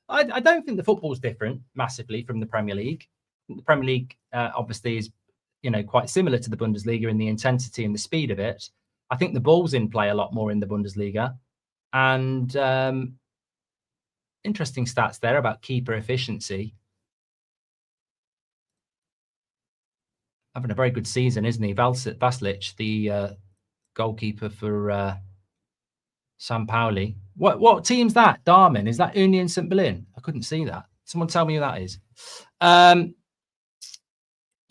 I don't think the football's different massively from the Premier League. The Premier League obviously is, quite similar to the Bundesliga in the intensity and the speed of it. I think the ball's in play a lot more in the Bundesliga. And interesting stats there about keeper efficiency. Having a very good season, isn't he? Vasilic, the goalkeeper for San Pauli. What team's that? Darman? Is that Union St. Berlin? I couldn't see that. Someone tell me who that is.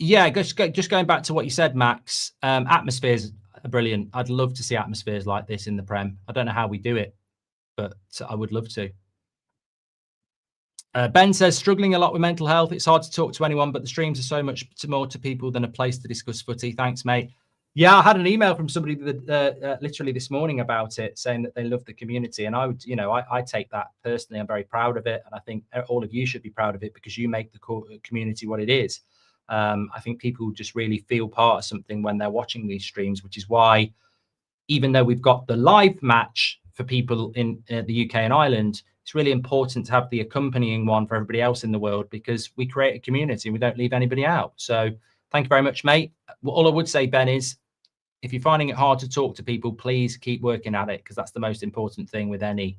Yeah, just going back to what you said, Max. Atmospheres are brilliant. I'd love to see atmospheres like this in the Prem. I don't know how we do it, but I would love to. Ben says, struggling a lot with mental health. It's hard to talk to anyone, but the streams are so much more to people than a place to discuss footy. Thanks, mate. Yeah, I had an email from somebody that, literally this morning about it, saying that they love the community. And I would, I take that personally. I'm very proud of it. And I think all of you should be proud of it because you make the community what it is. I think people just really feel part of something when they're watching these streams, which is why, even though we've got the live match for people in the UK and Ireland, it's really important to have the accompanying one for everybody else in the world because we create a community and we don't leave anybody out. So thank you very much, mate. All I would say, Ben, is if you're finding it hard to talk to people, please keep working at it because that's the most important thing with any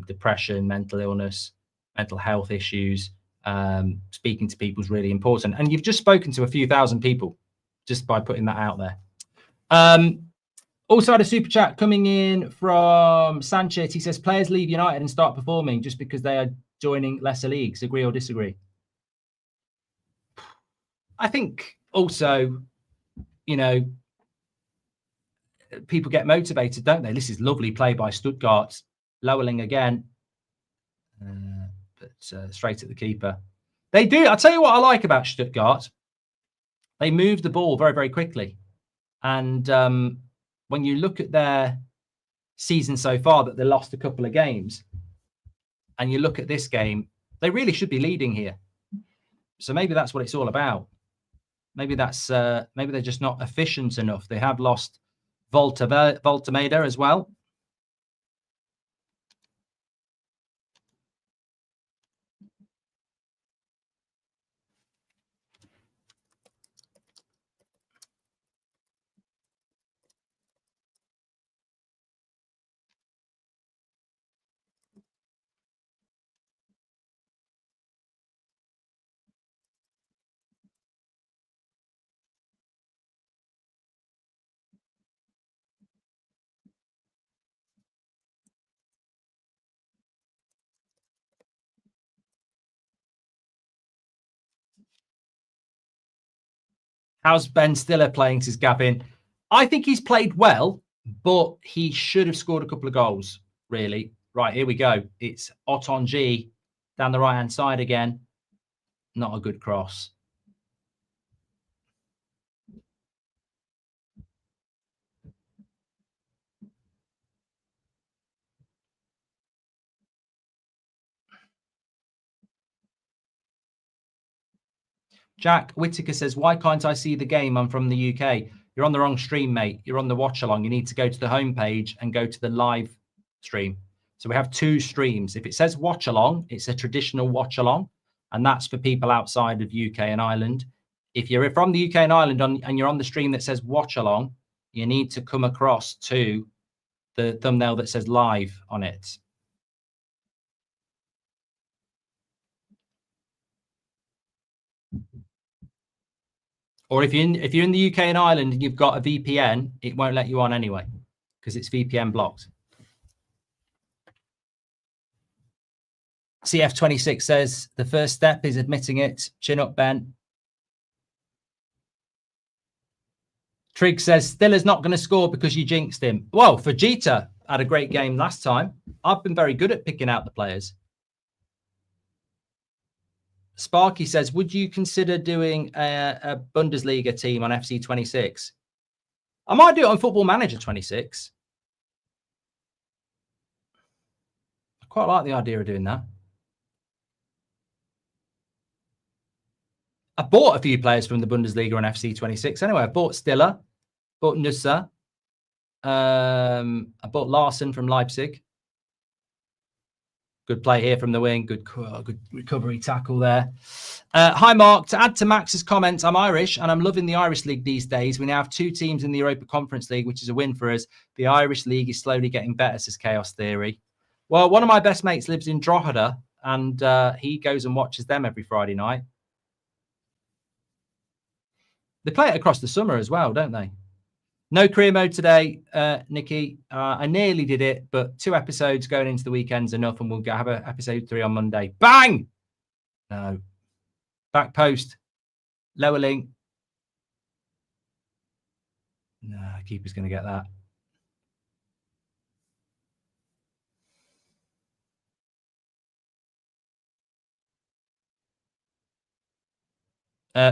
depression, mental illness, mental health issues. Speaking to people is really important. And you've just spoken to a few thousand people just by putting that out there. Also had a super chat coming in from Sanchez. He says, players leave United and start performing just because they are joining lesser leagues. Agree or disagree? I think also, people get motivated, don't they? This is lovely play by Stuttgart. Lowerling again. But straight at the keeper. They do. I'll tell you what I like about Stuttgart. They move the ball very, very quickly. And when you look at their season so far, that they lost a couple of games, and you look at this game, they really should be leading here. So maybe that's what it's all about. Maybe that's maybe they're just not efficient enough. They have lost Voltemeda as well. How's Ben Stiller playing? Says Gavin. I think he's played well, but he should have scored a couple of goals, really. Right, here we go. It's Otonji down the right-hand side again. Not a good cross. Jack Whitaker says, why can't I see the game? I'm from the UK. You're on the wrong stream, mate. You're on the watch along. You need to go to the homepage and go to the live stream. So we have two streams. If it says watch along, it's a traditional watch along, and that's for people outside of UK and Ireland. If you're from the UK and Ireland and you're on the stream that says watch along, you need to come across to the thumbnail that says live on it. Or if you're in the UK and Ireland and you've got a VPN, it won't let you on anyway because it's VPN blocked. CF26 says the first step is admitting it. Chin up, Ben. Trig says Stiller's not going to score because you jinxed him. Well, Fajita had a great game last time. I've been very good at picking out the players. Sparky says, would you consider doing a Bundesliga team on FC26? I might do it on Football Manager 26. I quite like the idea of doing that. I bought a few players from the Bundesliga on FC 26. Anyway, I bought Stiller, bought Nusa, I bought Larson from Leipzig. Good play here from the wing. Good recovery tackle there. Hi, Mark. To add to Max's comments, I'm Irish and I'm loving the Irish League these days. We now have 2 teams in the Europa Conference League, which is a win for us. The Irish League is slowly getting better, says Chaos Theory. Well, one of my best mates lives in Drogheda and he goes and watches them every Friday night. They play it across the summer as well, don't they? No career mode today, Nikki. I nearly did it, but 2 episodes going into the weekend's enough, and we'll have an episode 3 on Monday. Bang! No. Back post. Lower link. No, keeper's going to get that.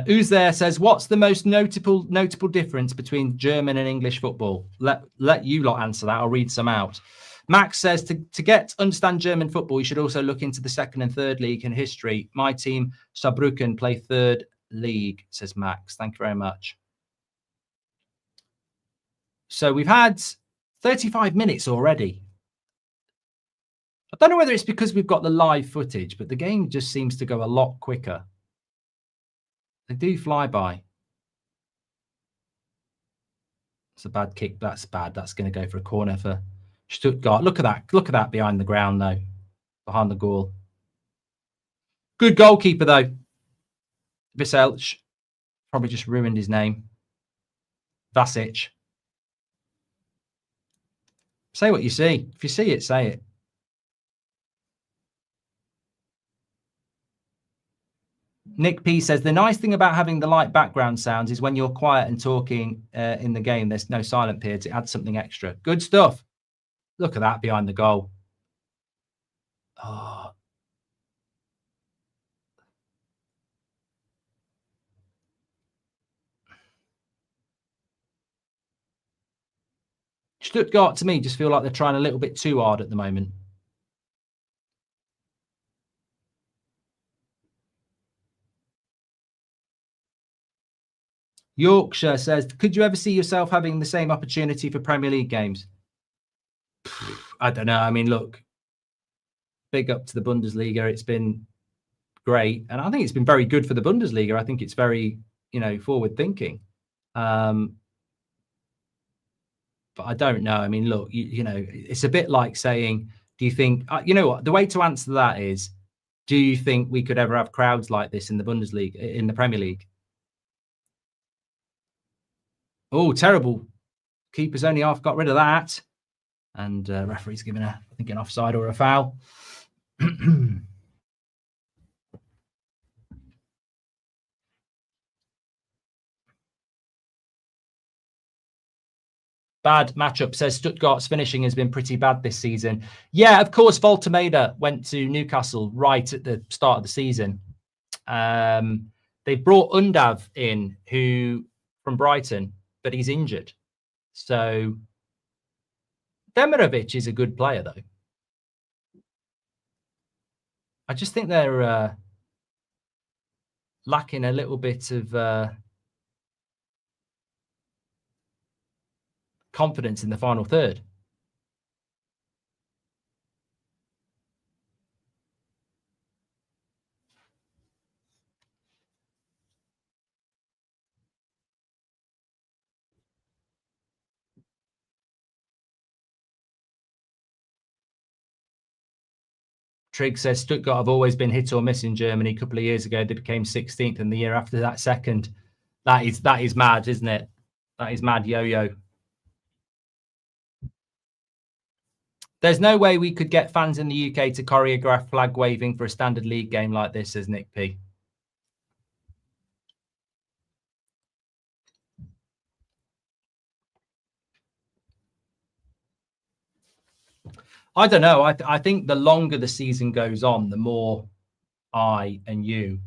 Who's there says, what's the most notable difference between German and English football? Let you lot answer that. I'll read some out. Max says, to understand German football, you should also look into the 2nd and 3rd league in history. My team, Saarbrücken, play 3rd league, says Max. Thank you very much. So we've had 35 minutes already. I don't know whether it's because we've got the live footage, but the game just seems to go a lot quicker. They do fly by. It's a bad kick. That's bad. That's going to go for a corner for Stuttgart. Look at that. Look at that behind the ground, though. Behind the goal. Good goalkeeper, though. Viselch. Probably just ruined his name. Vasic. Say what you see. If you see it, say it. Nick P says, the nice thing about having the light background sounds is when you're quiet and talking in the game, there's no silent periods. It adds something extra. Good stuff. Look at that behind the goal. Oh. Stuttgart, to me, just feel like they're trying a little bit too hard at the moment. Yorkshire says, could you ever see yourself having the same opportunity for Premier League games? I don't know. I mean, look, big up to the Bundesliga. It's been great. And I think it's been very good for the Bundesliga. I think it's very, forward thinking. But I don't know. I mean, look, it's a bit like saying, do you think, you know what, the way to answer that is, do you think we could ever have crowds like this in the Bundesliga, in the Premier League? Oh, terrible. Keeper's only half got rid of that. And referee's given I think, an offside or a foul. Bad matchup, says Stuttgart's finishing has been pretty bad this season. Yeah, of course, Voltemeda went to Newcastle right at the start of the season. They brought Undav in, who from Brighton, but he's injured. So Demirovic is a good player, though. I just think they're lacking a little bit of confidence in the final third. Trig says Stuttgart have always been hit or miss in Germany. A couple of years ago, they became 16th, and the year after that, second. That is mad, isn't it? That is mad yo-yo. There's no way we could get fans in the UK to choreograph flag waving for a standard league game like this, says Nick P. I don't know. I think the longer the season goes on, the more I and you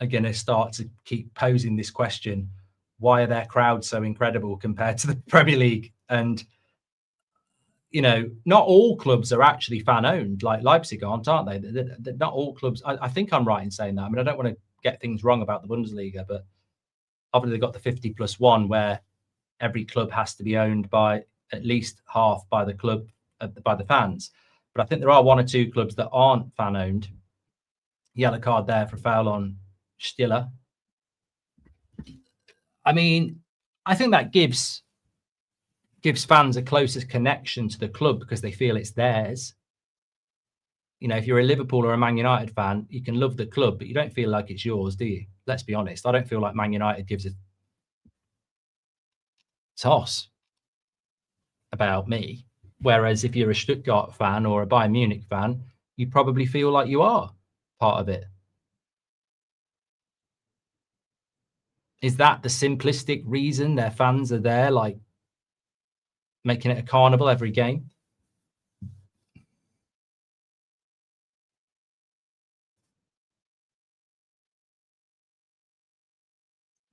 are going to start to keep posing this question. why are their crowds so incredible compared to the Premier League? And, you know, not all clubs are actually fan owned, like Leipzig aren't they? They're not all clubs. I think I'm right in saying that. I mean, I don't want to get things wrong about the Bundesliga, but obviously they've got the 50+1 where every club has to be owned by at least half by the club, by the fans. But I think there are one or two clubs that aren't fan owned. Yellow card there for foul on Stiller. I mean, I think that gives fans a closer connection to the club because they feel it's theirs. You know, if you're a Liverpool or a Man United fan, you can love the club, but you don't feel like it's yours, do you? Let's be honest. I don't feel like Man United gives a toss about me. Whereas if you're a Stuttgart fan or a Bayern Munich fan, you probably feel like you are part of it. Is that the simplistic reason their fans are there, like making it a carnival every game?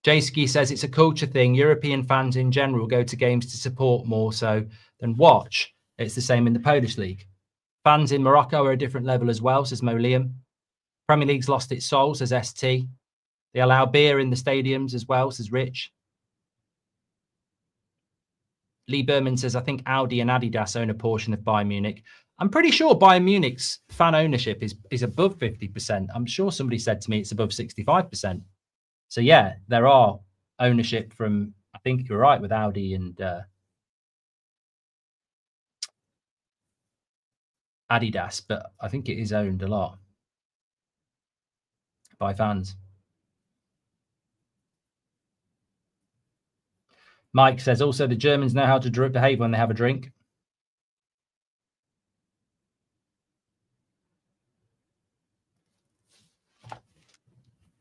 Jayski says it's a culture thing. European fans in general go to games to support more so than watch. It's the same in the Polish league. Fans in Morocco are a different level as well, says Mo Liam. Premier League's lost its soul, says ST. They allow beer in the stadiums as well, says Rich. Lee Berman says, I think Audi and Adidas own a portion of Bayern Munich. I'm pretty sure Bayern Munich's fan ownership is above 50%. I'm sure somebody said to me it's above 65%. So, yeah, there are ownership from, I think you're right, with Audi and Adidas, but I think it is owned a lot by fans. Mike says, also, the Germans know how to behave when they have a drink.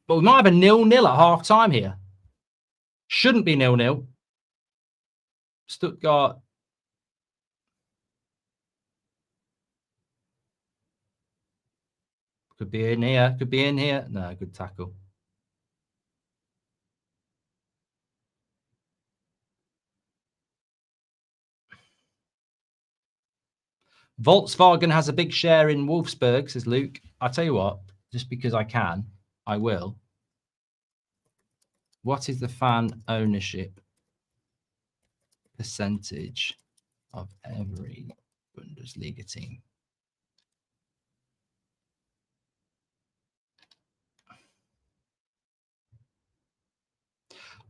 But we might have a 0-0 at half-time here. Shouldn't be 0-0. Stuttgart. Could be in here. Could be in here. No, good tackle. Volkswagen has a big share in Wolfsburg, says Luke. I'll tell you what, just because I can, I will. What is the fan ownership percentage of every Bundesliga team?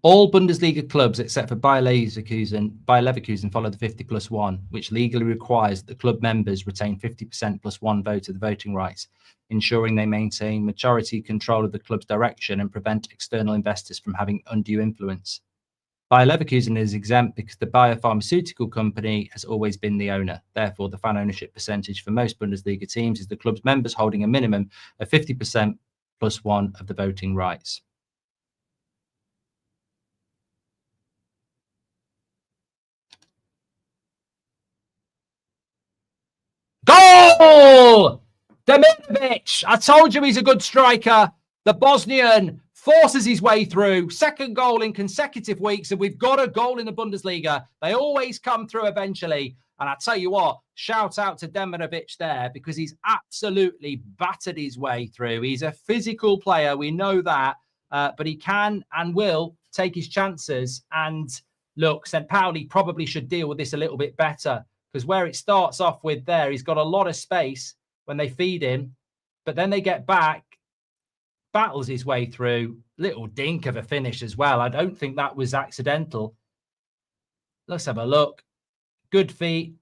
All Bundesliga clubs except for Bayer Leverkusen follow the 50+1, which legally requires that the club members retain 50% plus one vote of the voting rights, ensuring they maintain majority control of the club's direction and prevent external investors from having undue influence. Bayer Leverkusen is exempt because the Bayer pharmaceutical company has always been the owner. Therefore, the fan ownership percentage for most Bundesliga teams is the club's members holding a minimum of 50% plus one of the voting rights. Goal! Demirovic! I told you he's a good striker. The Bosnian forces his way through. Second goal in consecutive weeks, and we've got a goal in the Bundesliga. They always come through eventually. And I tell you what, shout out to Demirovic there because he's absolutely battered his way through. He's a physical player. We know that. But he can and will take his chances. And look, St. Pauli probably should deal with this a little bit better. Because where it starts off with there, he's got a lot of space when they feed him. But then they get back, battles his way through. Little dink of a finish as well. I don't think that was accidental. Let's have a look. Good feet,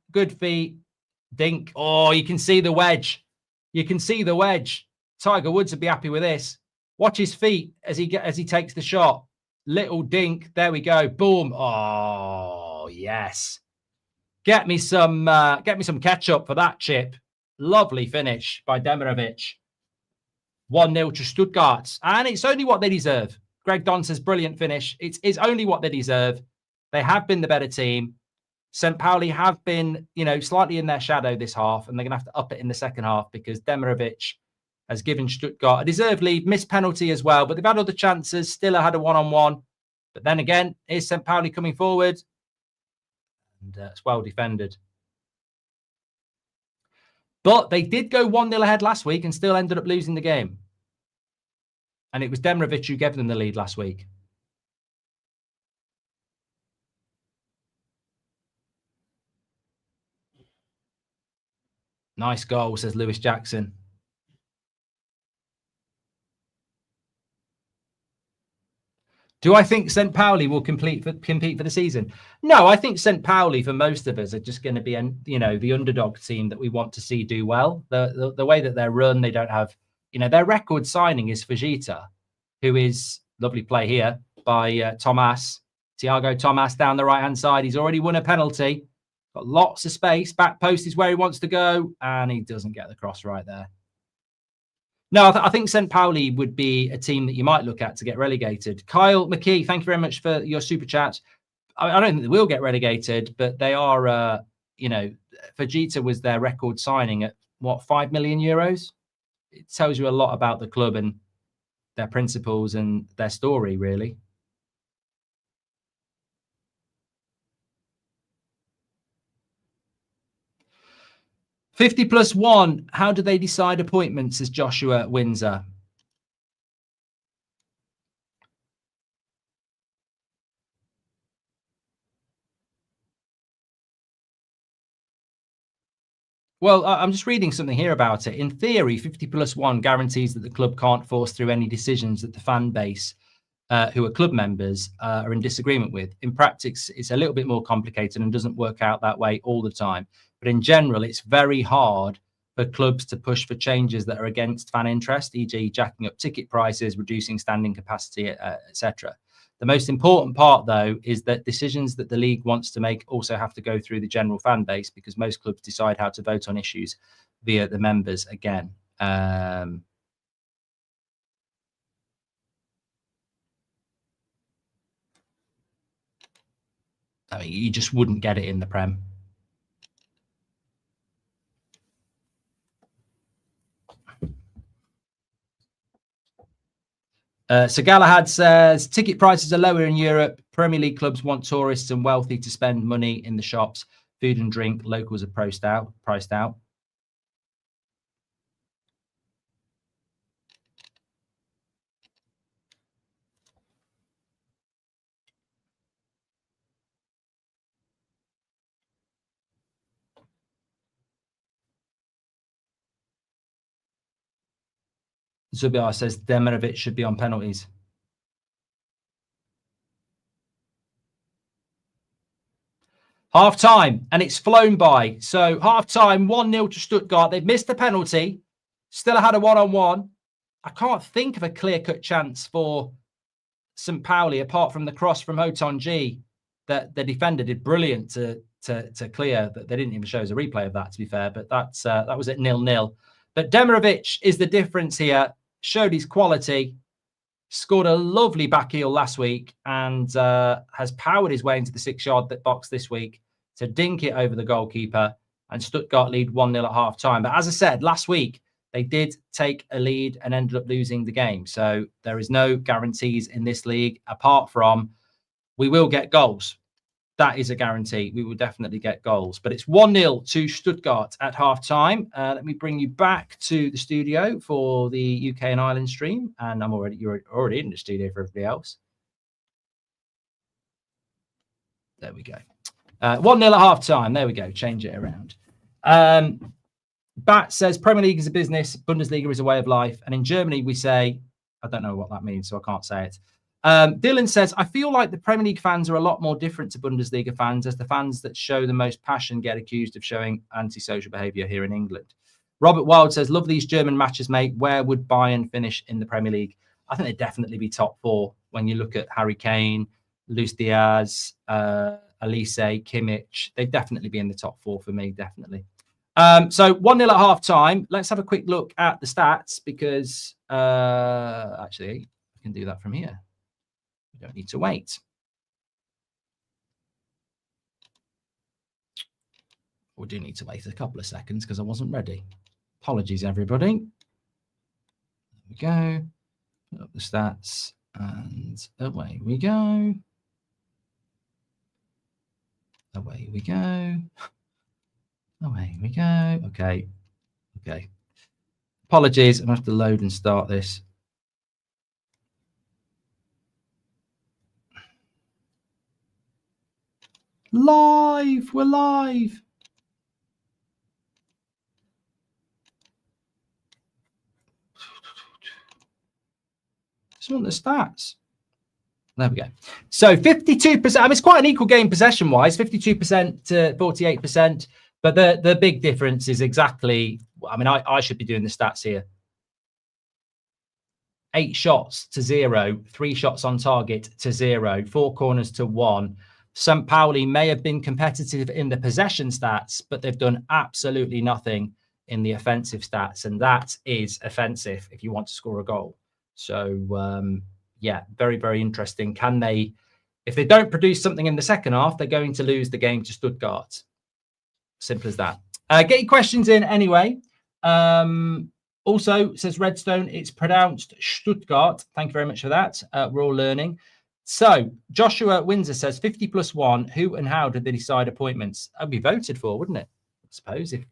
dink. Oh, you can see the wedge. You can see the wedge. Tiger Woods would be happy with this. Watch his feet as he takes the shot. Little dink. There we go. Boom. Oh, yes. Get me some ketchup for that chip. Lovely finish by Demirovic. 1-0 to Stuttgart. And it's only what they deserve. Greg Don says, brilliant finish. It's only what they deserve. They have been the better team. St. Pauli have been, slightly in their shadow this half, and they're going to have to up it in the second half because Demirovic has given Stuttgart a deserved lead, missed penalty as well, but they've had other chances. Stiller had a one-on-one. But then again, is St. Pauli coming forward? And it's well defended. But they did go 1-0 ahead last week and still ended up losing the game. And it was Demirovic who gave them the lead last week. Nice goal, says Lewis Jackson. Do I think St. Pauli will compete for the season? No, I think St. Pauli, for most of us, are just going to be, the underdog team that we want to see do well. The way that they're run, they don't have, their record signing is Fajita, who is, lovely play here by Thomas. Thiago Thomas down the right-hand side. He's already won a penalty. Got lots of space. Back post is where he wants to go, and he doesn't get the cross right there. No, I think St. Pauli would be a team that you might look at to get relegated. Kyle McKee, thank you very much for your super chat. I don't think they will get relegated, but they are, Fajita was their record signing at, what, 5 million euros? It tells you a lot about the club and their principles and their story, really. $50+1. How do they decide appointments? Says Joshua Windsor. Well, I'm just reading something here about it. In theory, 50+1 guarantees that the club can't force through any decisions that the fan base, who are club members, are in disagreement with. In practice, it's a little bit more complicated and doesn't work out that way all the time. But in general, it's very hard for clubs to push for changes that are against fan interest, e.g. jacking up ticket prices, reducing standing capacity, etc. The most important part, though, is that decisions that the league wants to make also have to go through the general fan base, because most clubs decide how to vote on issues via the members again. I mean, you just wouldn't get it in the Prem. So Galahad says, ticket prices are lower in Europe. Premier League clubs want tourists and wealthy to spend money in the shops. Food and drink, locals are priced out. Zubiar says Demirovic should be on penalties. Half time, and it's flown by. So half time, 1-0 to Stuttgart. They've missed the penalty, still had a one-on-one. I can't think of a clear-cut chance for St. Pauli apart from the cross from Hotonji that the defender did brilliant to clear. That they didn't even show us a replay of that, to be fair, but that was at 0-0. But Demirovic is the difference here. Showed his quality, scored a lovely back heel last week, and has powered his way into the 6-yard box this week to dink it over the goalkeeper, and Stuttgart lead 1-0 at half time. But as I said, last week, they did take a lead and ended up losing the game. So there is no guarantees in this league, apart from we will get goals. That is a guarantee. We will definitely get goals. But it's 1-0 to Stuttgart at half time. Let me bring you back to the studio for the UK and Ireland stream. And you're already in the studio for everybody else. There we go. 1-0 at half time. There we go. Change it around. Bat says Premier League is a business, Bundesliga is a way of life. And in Germany, we say, I don't know what that means, so I can't say it. Dylan says, I feel like the Premier League fans are a lot more different to Bundesliga fans, as the fans that show the most passion get accused of showing antisocial behaviour here in England. Robert Wild says, love these German matches, mate. Where would Bayern finish in the Premier League? I think they'd definitely be top 4 when you look at Harry Kane, Luis Diaz, Elise, Kimmich. They'd definitely be in the top 4 for me, definitely. So 1-0 at half time. Let's have a quick look at the stats, because actually I can do that from here. We don't need to wait. We do need to wait a couple of seconds because I wasn't ready. Apologies, everybody. There we go. Put up the stats. And away we go. Away we go. Away we go. Okay. Okay. Apologies. I'm going to have to load and start this. Live. We're live. Just want the stats. There we go. So 52%. I mean, it's quite an equal game possession-wise, 52% to 48%. But the big difference is exactly, I mean, I should be doing the stats here. 8 shots to 0, 3 shots on target to 0, 4 corners to 1. St. Pauli may have been competitive in the possession stats, but they've done absolutely nothing in the offensive stats. And that is offensive if you want to score a goal. So, yeah, very, very interesting. Can they, if they don't produce something in the second half, they're going to lose the game to Stuttgart. Simple as that. Get your questions in anyway. Also, says Redstone, it's pronounced Stuttgart. Thank you very much for that. We're all learning. So Joshua Windsor says 50+1. Who and how did they decide appointments? That'd be voted for, wouldn't it? I suppose if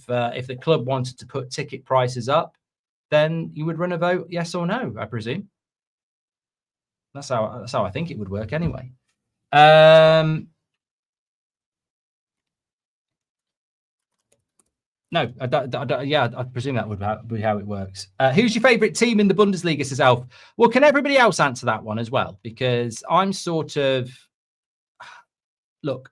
the club wanted to put ticket prices up, then you would run a vote, yes or no, I presume. That's how I think it would work anyway. No, yeah, I presume that would be how it works. Who's your favourite team in the Bundesliga, says Alf? Well, can everybody else answer that one as well? Because I'm sort of, look,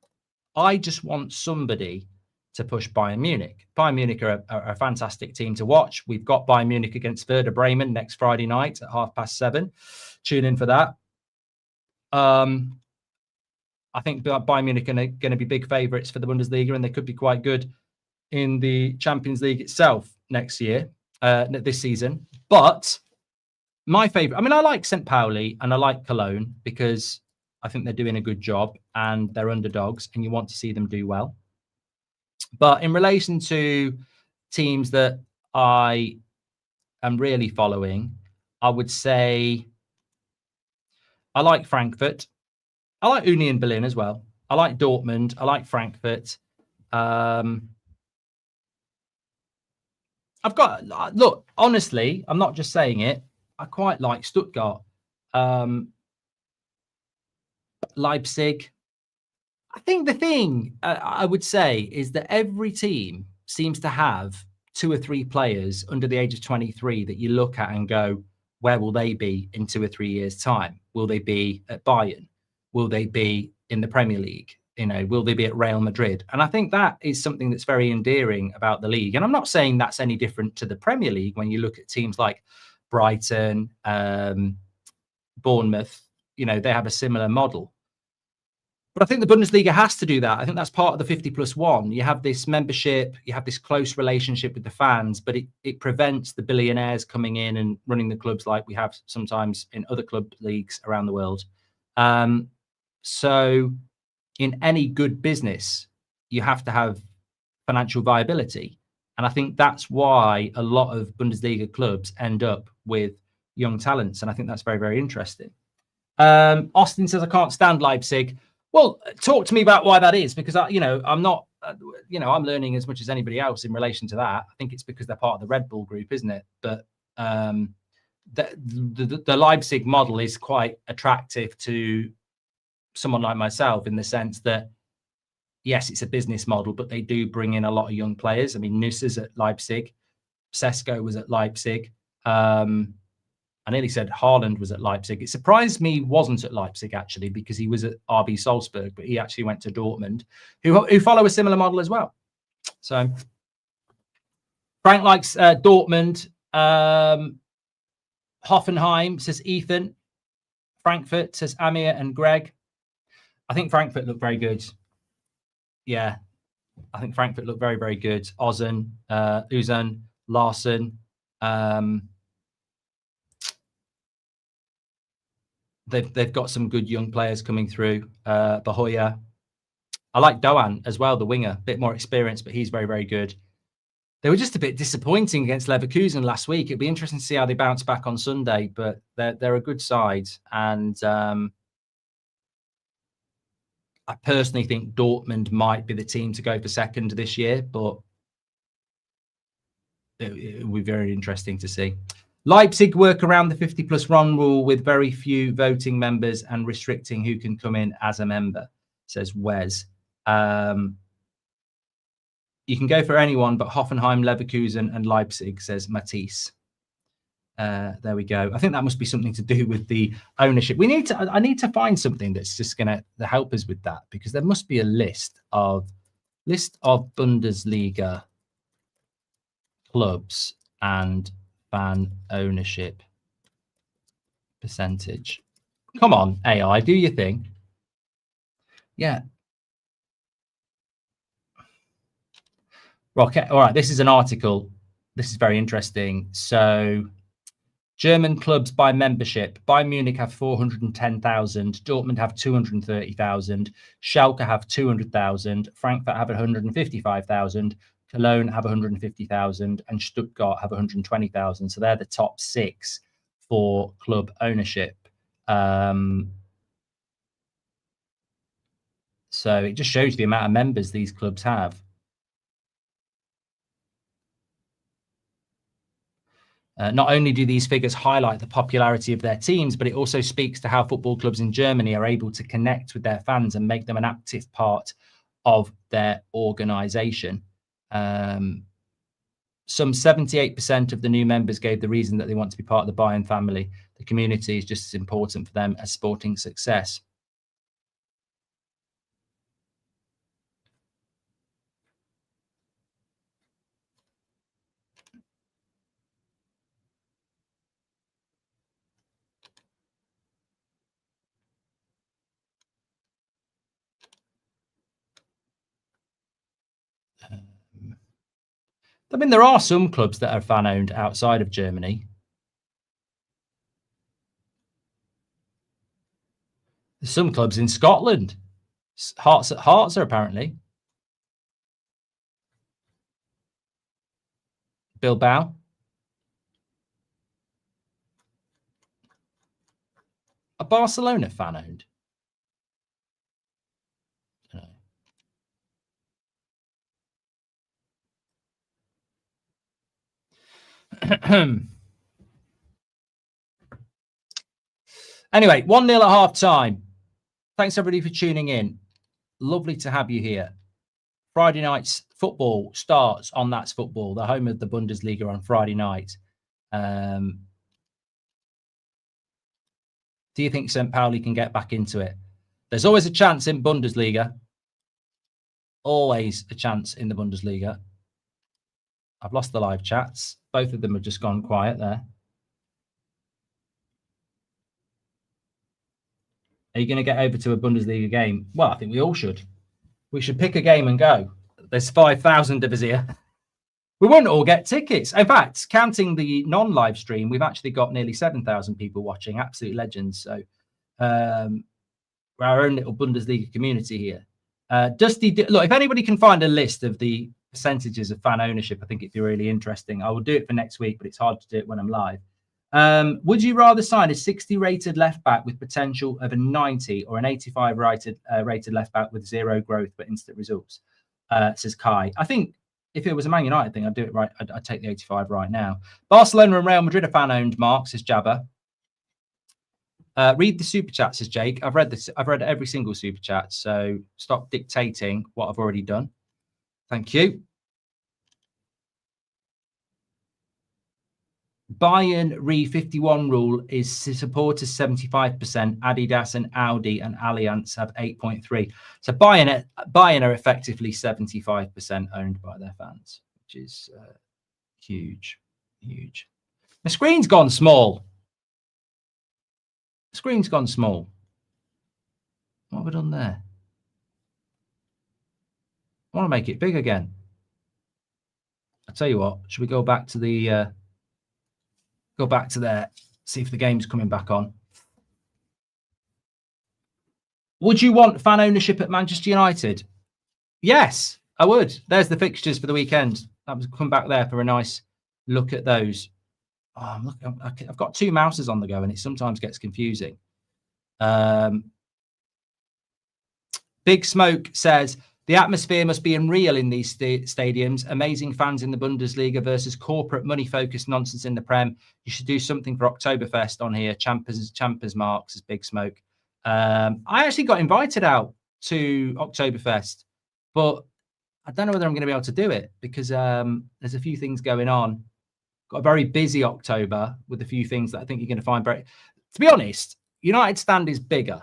I just want somebody to push Bayern Munich. Bayern Munich are a fantastic team to watch. We've got Bayern Munich against Werder Bremen next Friday night at 7:30. Tune in for that. I think Bayern Munich are going to be big favourites for the Bundesliga, and they could be quite good in the Champions League itself next year, this season. But my favourite, I mean, I like St. Pauli and I like Cologne because I think they're doing a good job and they're underdogs and you want to see them do well. But in relation to teams that I am really following, I would say I like Frankfurt. I like Union Berlin as well. I like Dortmund. I like Frankfurt. I've got, look, honestly, I'm not just saying it. I quite like Stuttgart. Leipzig. I think the thing I would say is that every team seems to have 2 or 3 players under the age of 23 that you look at and go, where will they be in 2 or 3 years' time? Will they be at Bayern? Will they be in the Premier League? You know, will they be at Real Madrid? And I think that is something that's very endearing about the league. And I'm not saying that's any different to the Premier League when you look at teams like Brighton, Bournemouth, you know, they have a similar model. But I think the Bundesliga has to do that. I think that's part of the 50+1. You have this membership, you have this close relationship with the fans, but it prevents the billionaires coming in and running the clubs like we have sometimes in other club leagues around the world. So in any good business, you have to have financial viability. And I think that's why a lot of Bundesliga clubs end up with young talents. And I think that's very, very interesting. Austin says, I can't stand Leipzig. Well, talk to me about why that is, because I'm not, I'm learning as much as anybody else in relation to that. I think it's because they're part of the Red Bull group, isn't it? But the Leipzig model is quite attractive to someone like myself in the sense that, yes, it's a business model, but they do bring in a lot of young players. I mean, Nusser's at Leipzig. Sesko was at Leipzig. I nearly said Haaland was at Leipzig. It surprised me he wasn't at Leipzig, actually, because he was at RB Salzburg, but he actually went to Dortmund, who follow a similar model as well. So Frank likes Dortmund. Hoffenheim, says Ethan. Frankfurt, says Amir and Greg. I think Frankfurt looked very good. Yeah, I think Frankfurt looked very, very good. Uzan, Larson. They've got some good young players coming through. Bahoya. I like Doan as well, the winger. A bit more experienced, but he's very, very good. They were just a bit disappointing against Leverkusen last week. It'd be interesting to see how they bounce back on Sunday, but they're a good side. And I personally think Dortmund might be the team to go for second this year, but it will be very interesting to see. Leipzig work around the 50+ run rule with very few voting members and restricting who can come in as a member, says Wes. You can go for anyone but Hoffenheim, Leverkusen and Leipzig, says Matisse. There we go. I think that must be something to do with the ownership. I need to find something that's just going to help us with that, because there must be a list of Bundesliga clubs and fan ownership percentage. Come on, AI, do your thing. Yeah. Okay, all right, this is an article. This is very interesting. So German clubs by membership. Bayern Munich have 410,000. Dortmund have 230,000. Schalke have 200,000. Frankfurt have 155,000. Cologne have 150,000. And Stuttgart have 120,000. So they're the top 6 for club ownership. So it just shows you the amount of members these clubs have. Not only do these figures highlight the popularity of their teams, but it also speaks to how football clubs in Germany are able to connect with their fans and make them an active part of their organisation. Some 78% of the new members gave the reason that they want to be part of the Bayern family. The community is just as important for them as sporting success. I mean, there are some clubs that are fan-owned outside of Germany. There's some clubs in Scotland. Hearts are apparently. Bilbao. Are Barcelona fan-owned? Anyway, 1-0 at half time. Thanks everybody for tuning in. Lovely to have you here. Friday night's football starts on That's Football, the home of the Bundesliga on Friday night. Do you think St. Pauli can get back into it? There's always a chance in Bundesliga. Always a chance in the Bundesliga. I've lost the live chats. Both of them have just gone quiet there. Are you going to get over to a Bundesliga game? Well, I think we all should. We should pick a game and go. There's 5,000 of us here. We won't all get tickets. In fact, counting the non-live stream, we've actually got nearly 7,000 people watching. Absolute legends. So we're our own little Bundesliga community here. Dusty, look, if anybody can find a list of the percentages of fan ownership, I think it'd be really interesting. I will do it for next week, but it's hard to do it when I'm live. Would you rather sign a 60 rated left back with potential of a 90 or an 85 rated left back with 0 growth but instant results? Says Kai. I think if it was a Man United thing, I'd do it right. I'd take the 85 right now. Barcelona and Real Madrid are fan owned, Mark, says Jabba. Read the super chat, says Jake. I've read this. I've read every single super chat. So stop dictating what I've already done. Thank you. Bayern Re51 rule is supporters 75%, Adidas and Audi and Allianz have 8.3. So Bayern are effectively 75% owned by their fans, which is huge, huge. The screen's gone small. The screen's gone small. What have I done there? I want to make it big again. I'll tell you what, should we go back to the... Go back to there, see if the game's coming back on. Would you want fan ownership at Manchester United? Yes, I would. There's the fixtures for the weekend. come back there for a nice look at those. Oh, look, I've got two mouses on the go, and it sometimes gets confusing. Big Smoke says, the atmosphere must be unreal in these stadiums. Amazing fans in the Bundesliga versus corporate money-focused nonsense in the Prem. You should do something for Oktoberfest on here. Champers marks as Big Smoke. I actually got invited out to Oktoberfest, but I don't know whether I'm going to be able to do it because there's a few things going on. Got a very busy October with a few things that I think you're going to find very... To be honest, United Stand is bigger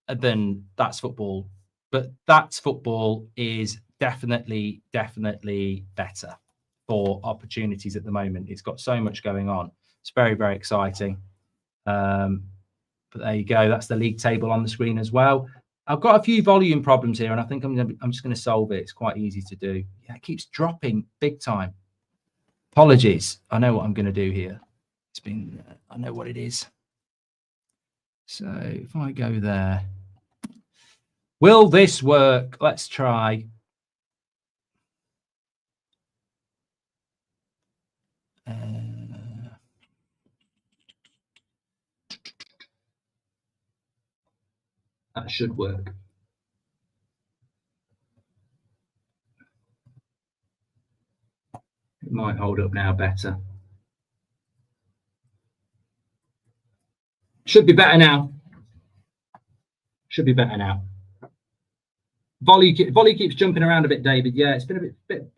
than That's Football, but That's Football is definitely better for opportunities at the moment. It's got so much going on. It's very, very exciting. But there you go. That's the league table on the screen as well. I've got a few volume problems here, and I think I'm just going to solve it. It's quite easy to do. Yeah, it keeps dropping big time. Apologies. I know what I'm going to do here. It's been, I know what it is. So if I go there, will this work? Let's try. That should work. It might hold up now better. Should be better now. Should be better now. Volley keeps jumping around a bit, David. Yeah, it's been a bit.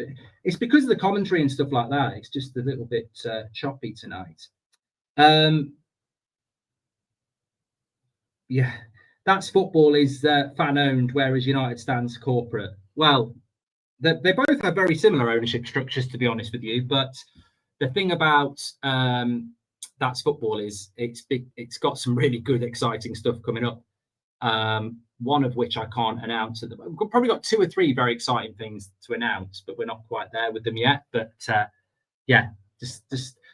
It's because of the commentary and stuff like that. It's just a little bit choppy tonight. Yeah, That's Football is fan owned, whereas United Stand's corporate. Well, they both have very similar ownership structures, to be honest with you. But the thing about That's Football is it's got some really good, exciting stuff coming up. One of which I can't announce. We've probably got 2 or 3 very exciting things to announce, but we're not quite there with them yet. But yeah, just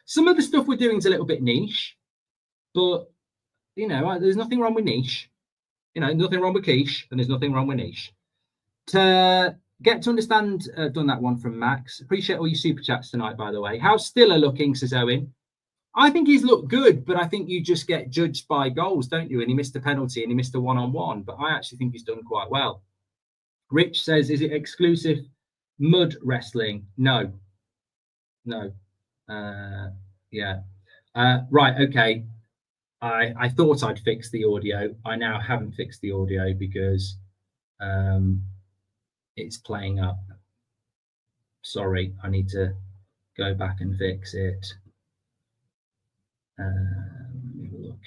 some of the stuff we're doing is a little bit niche, but you know, there's nothing wrong with niche. You know, nothing wrong with quiche, and there's nothing wrong with niche. To get to understand, done that one from Max. Appreciate all your super chats tonight, by the way. How's Stiller looking, says Owen? I think he's looked good, but I think you just get judged by goals, don't you? And he missed a penalty and he missed a one-on-one, but I actually think he's done quite well. Rich says, is it exclusive mud wrestling? No. Yeah. Right, okay. I thought I'd fix the audio. I now haven't fixed the audio because it's playing up. Sorry, I need to go back and fix it. Let me have a look.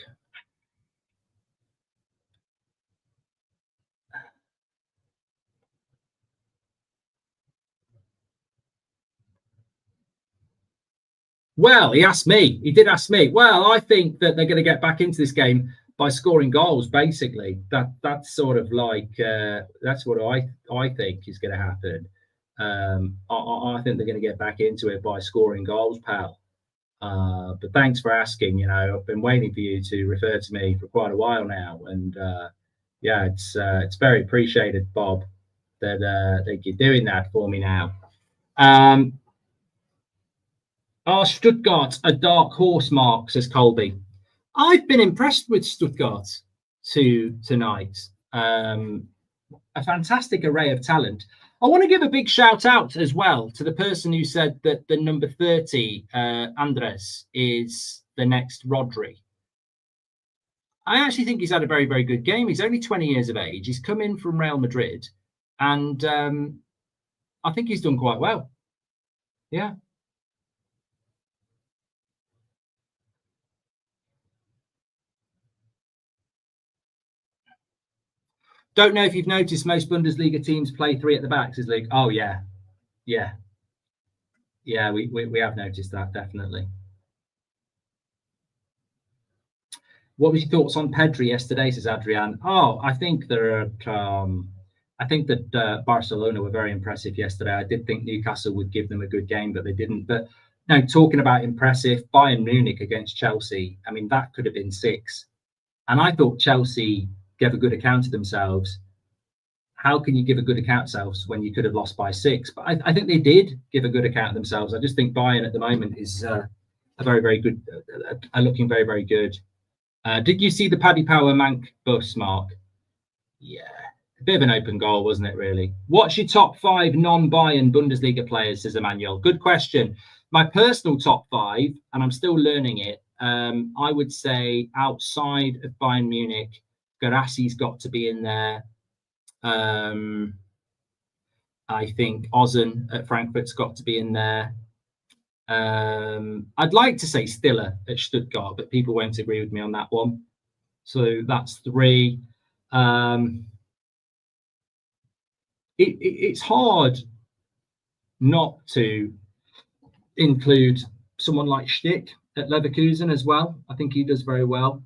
Well, he asked me. He did ask me. Well, I think that they're going to get back into this game by scoring goals. Basically, that's sort of like that's what I think is going to happen. I think they're going to get back into it by scoring goals, pal. But thanks for asking. You know, I've been waiting for you to refer to me for quite a while now, and yeah, it's very appreciated, Bob, that you're doing that for me now. Are Stuttgart a dark horse, Mark, says Colby. I've been impressed with Stuttgart tonight. A fantastic array of talent. I want to give a big shout out as well to the person who said that the number 30, Andres, is the next Rodri. I actually think he's had a very, very good game. He's only 20 years of age. He's come in from Real Madrid, and I think he's done quite well. Yeah. Don't know if you've noticed most Bundesliga teams play 3 at the back, says Luke. Oh, yeah. Yeah. Yeah, we have noticed that, definitely. What was your thoughts on Pedri yesterday, says Adrian? Oh, I think that Barcelona were very impressive yesterday. I did think Newcastle would give them a good game, but they didn't. But now, talking about impressive, Bayern Munich against Chelsea, I mean, that could have been 6. And I thought Chelsea gave a good account of themselves. how can you give a good account of themselves when you could have lost by 6? But I think they did give a good account of themselves. I just think Bayern at the moment is a very, very good, are looking very, very good. Did you see the Paddy Power Mank bus, Mark? Yeah, a bit of an open goal, wasn't it, really? What's your top 5 non-Bayern Bundesliga players, says Emmanuel? Good question. My personal top 5, and I'm still learning it, I would say outside of Bayern Munich, Garassi's got to be in there. I think Ozan at Frankfurt's got to be in there. I'd like to say Stiller at Stuttgart, but people won't agree with me on that one. So that's 3. It's hard not to include someone like Schick at Leverkusen as well. I think he does very well.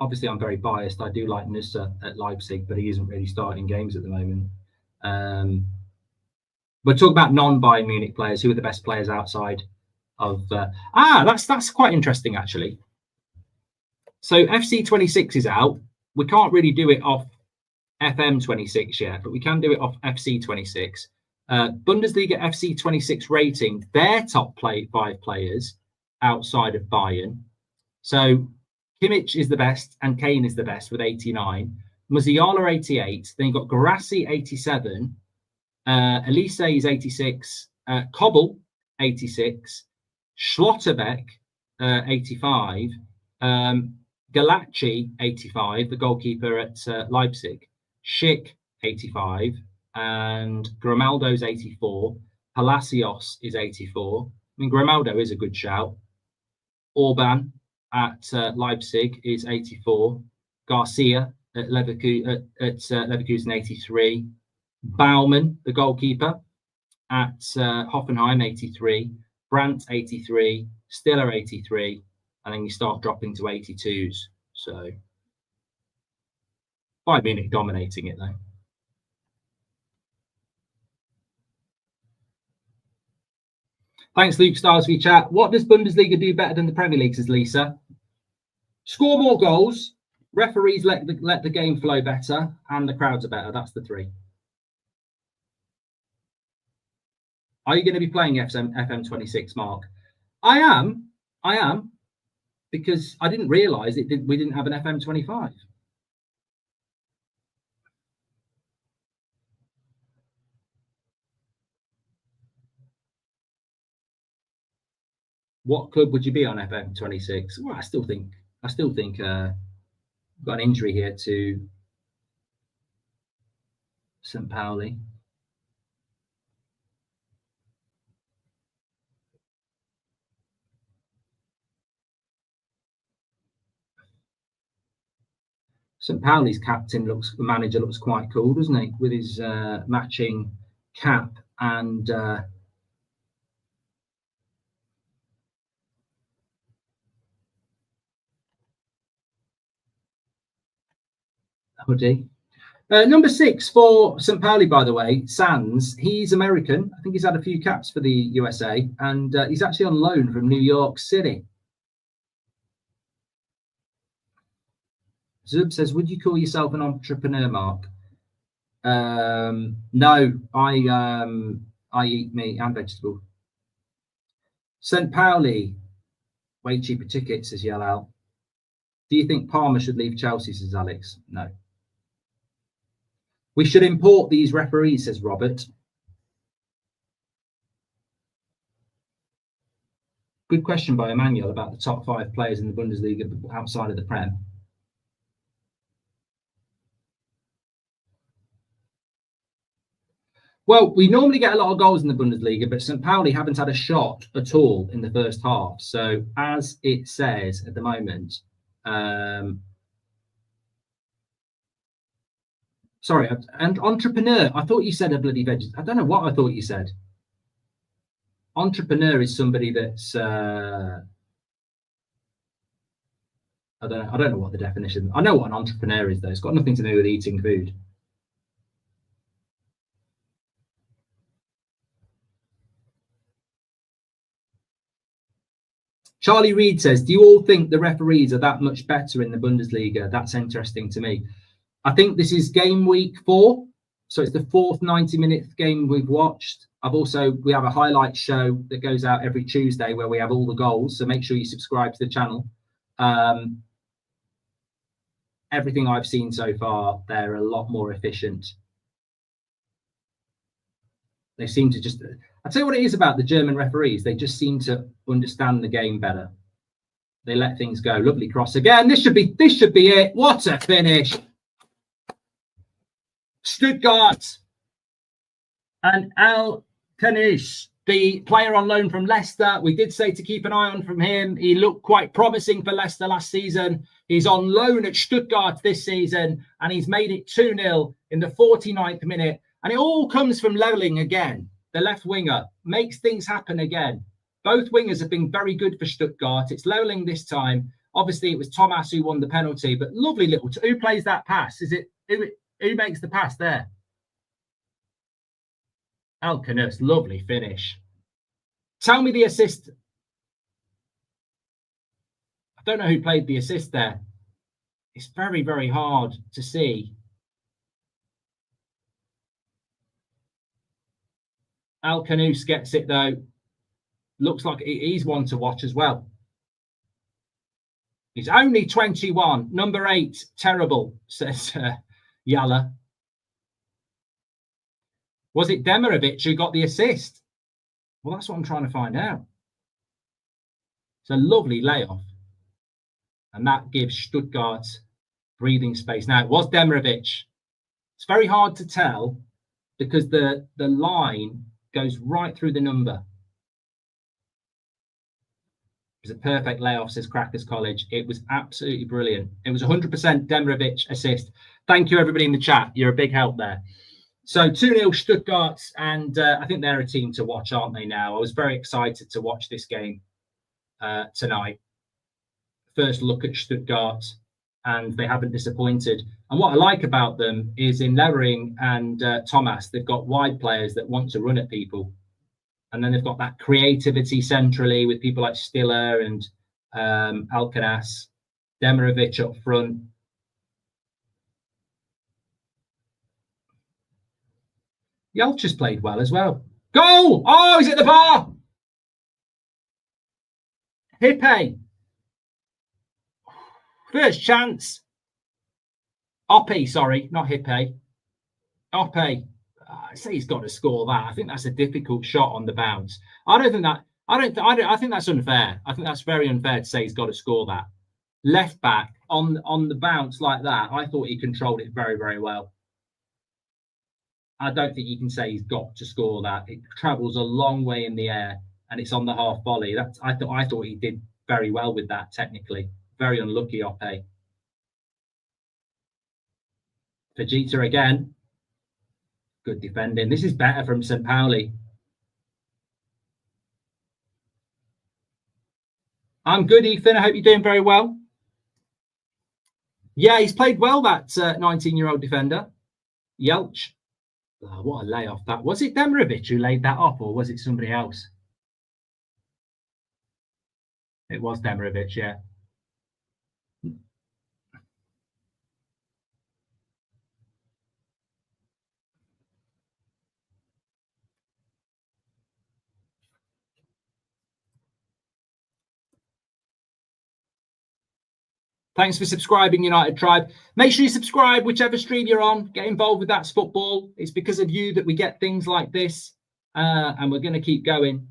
Obviously, I'm very biased. I do like Nusser at Leipzig, but he isn't really starting games at the moment. But talk about non-Bayern Munich players. Who are the best players outside of? That's quite interesting, actually. So FC26 is out. We can't really do it off FM26 yet, but we can do it off FC26. Bundesliga FC26 rating, their top 5 players outside of Bayern. So Kimmich is the best and Kane is the best with 89. Musiala 88. Then you've got Guirassy 87. Elise is 86. Kobel 86. Schlotterbeck 85. Galacci 85, the goalkeeper at Leipzig. Schick 85. And Grimaldo's 84. Palacios is 84. I mean, Grimaldo is a good shout. Orban at Leipzig is 84. Garcia at Leverkusen 83. Baumann, the goalkeeper, at Hoffenheim 83. Brandt 83. Stiller 83. And then you start dropping to 82s. So Bayern Munich dominating it though. Thanks, Luke Stars, for your chat. What does Bundesliga do better than the Premier League, says Lisa? Score more goals, referees let the game flow better, and the crowds are better. That's the 3. Are you going to be playing FM26, Mark? I am, because I didn't realise we didn't have an FM25. What club would you be on FM26? Well, I still think we've got an injury here to St. Pauli. St. Pauli's manager looks quite cool, doesn't he? With his matching cap and hoodie. Number 6 for St. Pauli, by the way, Sands. He's American. I think he's had a few caps for the USA, and he's actually on loan from New York City. Zub says, would you call yourself an entrepreneur, Mark? No, I eat meat and vegetable. St. Pauli, way cheaper tickets, says Yellow. Do you think Palmer should leave Chelsea, says Alex? No. We should import these referees, says Robert. Good question by Emmanuel about the top 5 players in the Bundesliga outside of the Prem. Well, we normally get a lot of goals in the Bundesliga, but St. Pauli haven't had a shot at all in the first half. So as it says at the moment, sorry, and entrepreneur, I thought you said a bloody vegetarian. I don't know what I thought you said. Entrepreneur is somebody that's I don't know what the definition. I know what an entrepreneur is though. It's got nothing to do with eating food. Charlie Reed says, do you all think the referees are that much better in the Bundesliga? That's interesting to me. I think this is game week 4. So it's the 4th 90-minute game we've watched. We have a highlight show that goes out every Tuesday where we have all the goals. So make sure you subscribe to the channel. Everything I've seen so far, they're a lot more efficient. They seem to just, I'll tell you what it is about the German referees. They just seem to understand the game better. They let things go. Lovely cross again. This should be it. What a finish. Stuttgart and Al Khanis, the player on loan from Leicester. We did say to keep an eye on from him. He looked quite promising for Leicester last season. He's on loan at Stuttgart this season, and he's made it 2-0 in the 49th minute. And it all comes from levelling again. The left winger makes things happen again. Both wingers have been very good for Stuttgart. It's levelling this time. Obviously, it was Thomas who won the penalty, but lovely little... Who plays that pass? Is it... Who makes the pass there? Al Khanis, lovely finish. Tell me the assist. I don't know who played the assist there. It's very, very hard to see. Al Khanis gets it, though. Looks like he's one to watch as well. He's only 21. Number 8, terrible, says Yala. Was it Demirovic who got the assist? Well, that's what I'm trying to find out. It's a lovely layoff. And that gives Stuttgart breathing space. Now, it was Demirovic. It's very hard to tell because the line goes right through the number. It was a perfect layoff, says Crackers College. It was absolutely brilliant. It was 100% Demirovic assist. Thank you, everybody in the chat. You're a big help there. So 2-0 Stuttgart, and I think they're a team to watch, aren't they now? I was very excited to watch this game tonight. First look at Stuttgart, and they haven't disappointed. And what I like about them is in Levering and Thomas, they've got wide players that want to run at people. And then they've got that creativity centrally with people like Stiller and Al Khanis, Demirovic up front. Yelch's played well as well. Goal! Oh, he's at the bar! Hippe. First chance. Oppe, sorry, not Hippe. Oppe. I say he's got to score that. I think that's a difficult shot on the bounce. I think that's unfair. I think that's very unfair to say he's got to score that. Left back on the bounce like that. I thought he controlled it very, very well. I don't think you can say he's got to score that. It travels a long way in the air and it's on the half volley. I thought he did very well with that technically. Very unlucky, Oppe. Fajita again. Good defending. This is better from St. Pauli. I'm good, Ethan. I hope you're doing very well. Yeah, he's played well, that 19-year-old defender. Yelch. Oh, what a layoff that. Was it Demirovic who laid that off, or was it somebody else? It was Demirovic, yeah. Thanks for subscribing, United Tribe. Make sure you subscribe, whichever stream you're on. Get involved with That's Football. It's because of you that we get things like this, and we're going to keep going.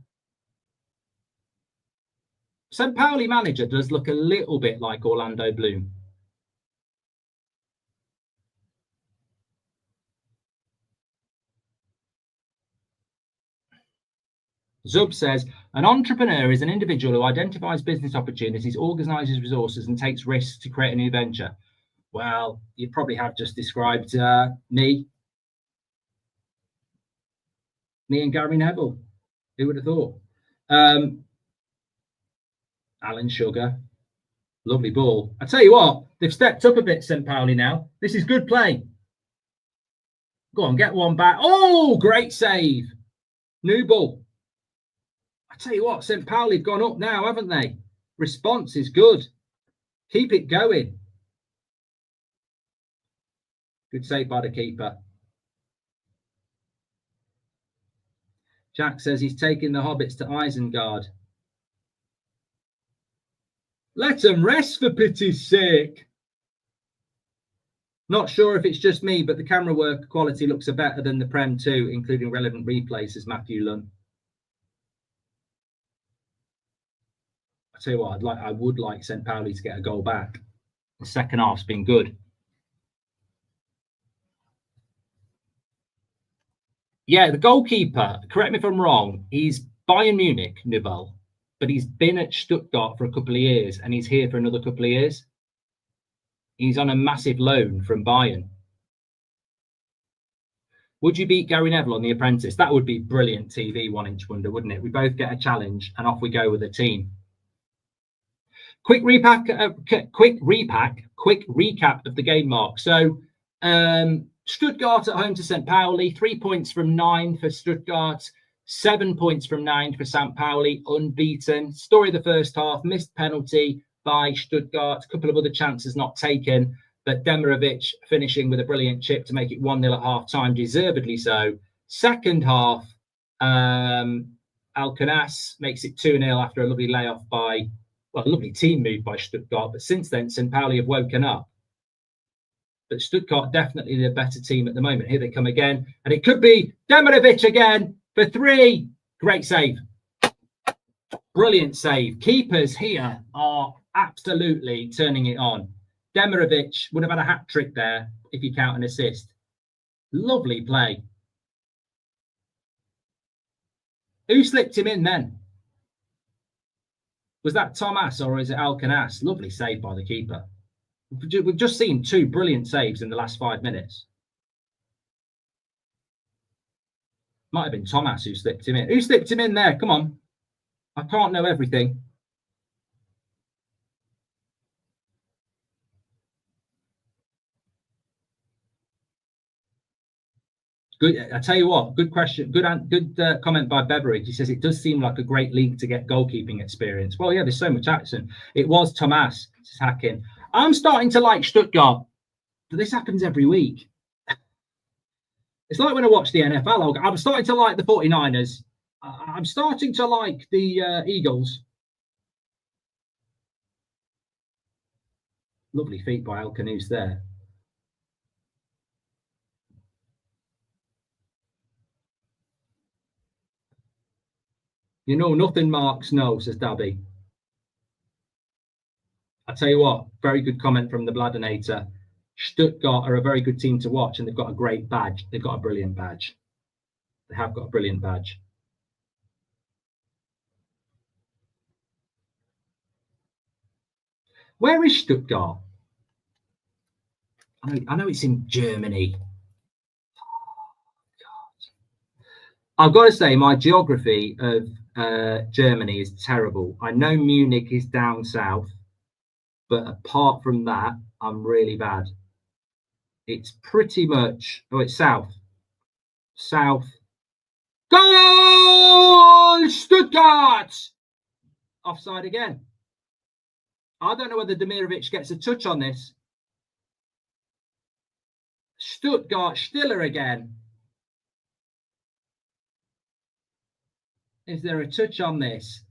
St. Pauli manager does look a little bit like Orlando Bloom. Zub says, an entrepreneur is an individual who identifies business opportunities, organizes resources, and takes risks to create a new venture. Well, you probably have just described me and Gary Neville. Who would have thought? Alan Sugar. Lovely ball. I tell you what, they've stepped up a bit, St. Pauli now. This is good play. Go on, get one back. Oh, great save. New ball. I tell you what, St. Pauli have gone up now, haven't they? Response is good. Keep it going. Good save by the keeper. Jack says he's taking the hobbits to Isengard. Let them rest, for pity's sake. Not sure if it's just me, but the camera work quality looks better than the Prem too, including relevant replays, says Matthew Lunn. I tell you what, I would like St. Pauli to get a goal back. The second half's been good. Yeah, the goalkeeper, correct me if I'm wrong, he's Bayern Munich, Nibel, but he's been at Stuttgart for a couple of years and he's here for another couple of years. He's on a massive loan from Bayern. Would you beat Gary Neville on The Apprentice? That would be brilliant TV, 1 Inch Wonder, wouldn't it? We both get a challenge and off we go with a team. Quick recap of the game, Mark. So Stuttgart at home to St. Pauli, 3 points from 9 for Stuttgart, 7 points from 9 for St. Pauli, unbeaten. Story of the first half, missed penalty by Stuttgart, a couple of other chances not taken, but Demirovic finishing with a brilliant chip to make it 1-0 at half-time, deservedly so. Second half, Alcaraz makes it 2-0 after a lovely layoff by, well, a lovely team move by Stuttgart, but since then, St. Pauli have woken up. But Stuttgart definitely the better team at the moment. Here they come again, and it could be Demirovic again for 3. Great save. Brilliant save. Keepers here are absolutely turning it on. Demirovic would have had a hat-trick there if you count an assist. Lovely play. Who slipped him in then? Was that Thomas or is it Alcaraz? Lovely save by the keeper. We've just seen 2 brilliant saves in the last 5 minutes. Might have been Thomas who slipped him in. Who slipped him in there? Come on. I can't know everything. Good. I tell you what, good question. Good comment by Beveridge. He says it does seem like a great league to get goalkeeping experience. Well, yeah, there's so much action. It was Thomas hacking. I'm starting to like Stuttgart, but this happens every week. It's like when I watch the NFL. I'm starting to like the 49ers. I'm starting to like the Eagles. Lovely feet by El Canous there. You know nothing, Marks? No, says Dabby. I tell you what, very good comment from the Bladinator. Stuttgart are a very good team to watch, and they've got a great badge. They've got a brilliant badge. They have got a brilliant badge. Where is Stuttgart? I know it's in Germany. I've got to say, my geography of Germany is terrible. I know Munich is down south, but apart from that, I'm really bad. It's pretty much, oh, it's south. South. Goal! Stuttgart! Offside again. I don't know whether Demirovic gets a touch on this. Stuttgart, Stiller again. Is there a touch on this?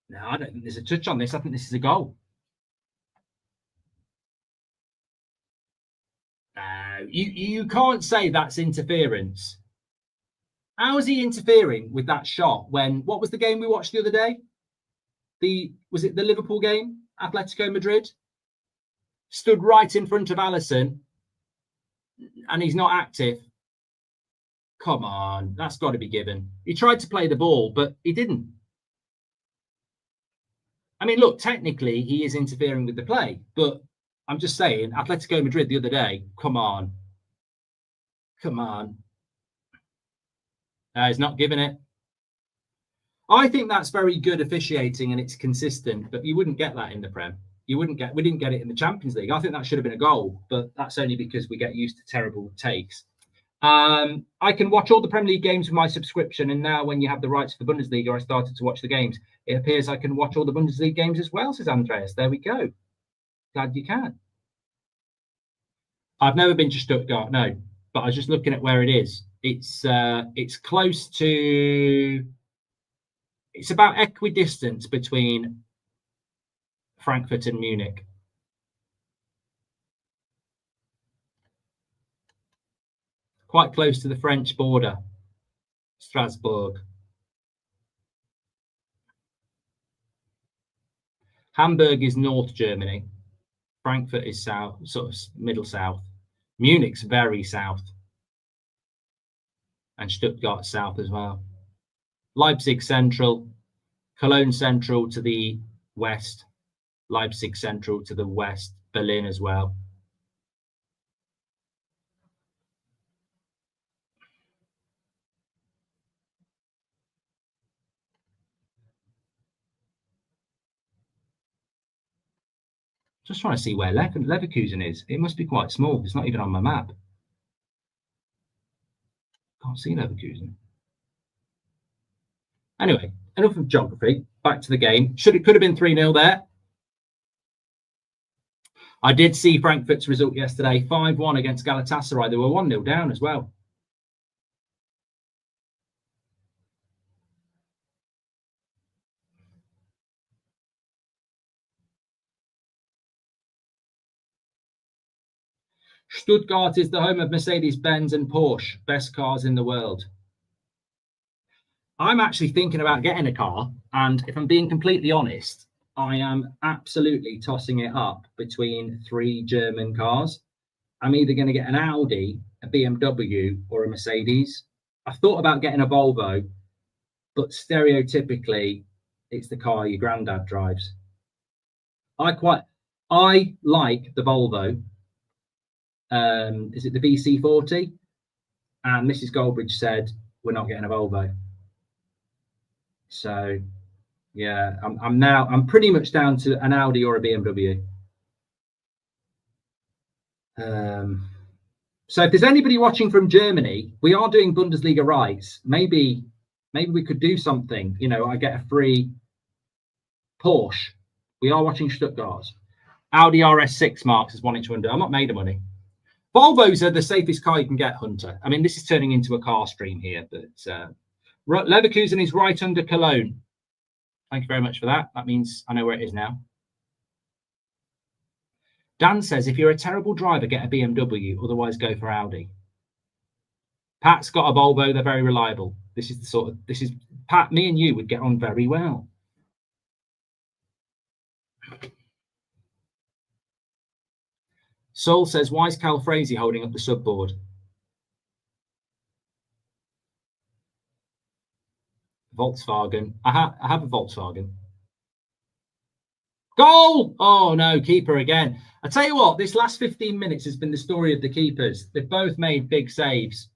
No, I don't think there's a touch on this. I think this is a goal. You can't say that's interference. How is he interfering with that shot when, what was the game we watched the other day? Was it the Liverpool game? Atletico Madrid? Stood right in front of Alisson and he's not active. Come on, that's got to be given. He tried to play the ball, but he didn't. I mean, look, technically he is interfering with the play, but I'm just saying, Atletico Madrid the other day, come on. Come on. He's not giving it. I think that's very good officiating and it's consistent, but you wouldn't get that in the Prem. We didn't get it in the Champions League. I think that should have been a goal, but that's only because we get used to terrible takes. I can watch all the Premier League games with my subscription, and now when you have the rights for the Bundesliga, I started to watch the games. It appears I can watch all the Bundesliga games as well, says Andreas. There we go. Glad you can. I've never been to Stuttgart, no, but I was just looking at where it is. It's close to. It's about equidistant between Frankfurt and Munich. Quite close to the French border, Strasbourg. Hamburg is North Germany. Frankfurt is south, sort of middle south. Munich's very south. And Stuttgart south as well. Leipzig central, Cologne central to the west, Leipzig central to the west, Berlin as well. Just trying to see where Leverkusen is. It must be quite small. It's not even on my map. Can't see Leverkusen. Anyway, enough of geography. Back to the game. Could have been 3-0 there. I did see Frankfurt's result yesterday, 5-1 against Galatasaray. They were 1-0 down as well. Stuttgart is the home of Mercedes-Benz and Porsche, best cars in the world. I'm actually thinking about getting a car, and if I'm being completely honest, I am absolutely tossing it up between 3 German cars. I'm either going to get an Audi, a BMW, or a Mercedes. I thought about getting a Volvo, but stereotypically, it's the car your granddad drives. I like the Volvo. Is it the BC40? And Mrs. Goldbridge said, we're not getting a Volvo. So yeah, I'm pretty much down to an Audi or a BMW. So if there's anybody watching from Germany, we are doing Bundesliga rights. Maybe we could do something. You know, I get a free Porsche. We are watching Stuttgart. Audi RS6 marks as 1 inch window. I'm not made of money. Volvos are the safest car you can get, Hunter. I mean, this is turning into a car stream here, but Leverkusen is right under Cologne. Thank you very much for that. That means I know where it is now. Dan says, if you're a terrible driver, get a BMW, otherwise go for Audi. Pat's got a Volvo. They're very reliable. This is Pat, me and you would get on very well. Sol says, why is Cal Frazee holding up the subboard? Volkswagen. I have a Volkswagen. Goal! Oh no, keeper again. I tell you what, this last 15 minutes has been the story of the keepers. They've both made big saves.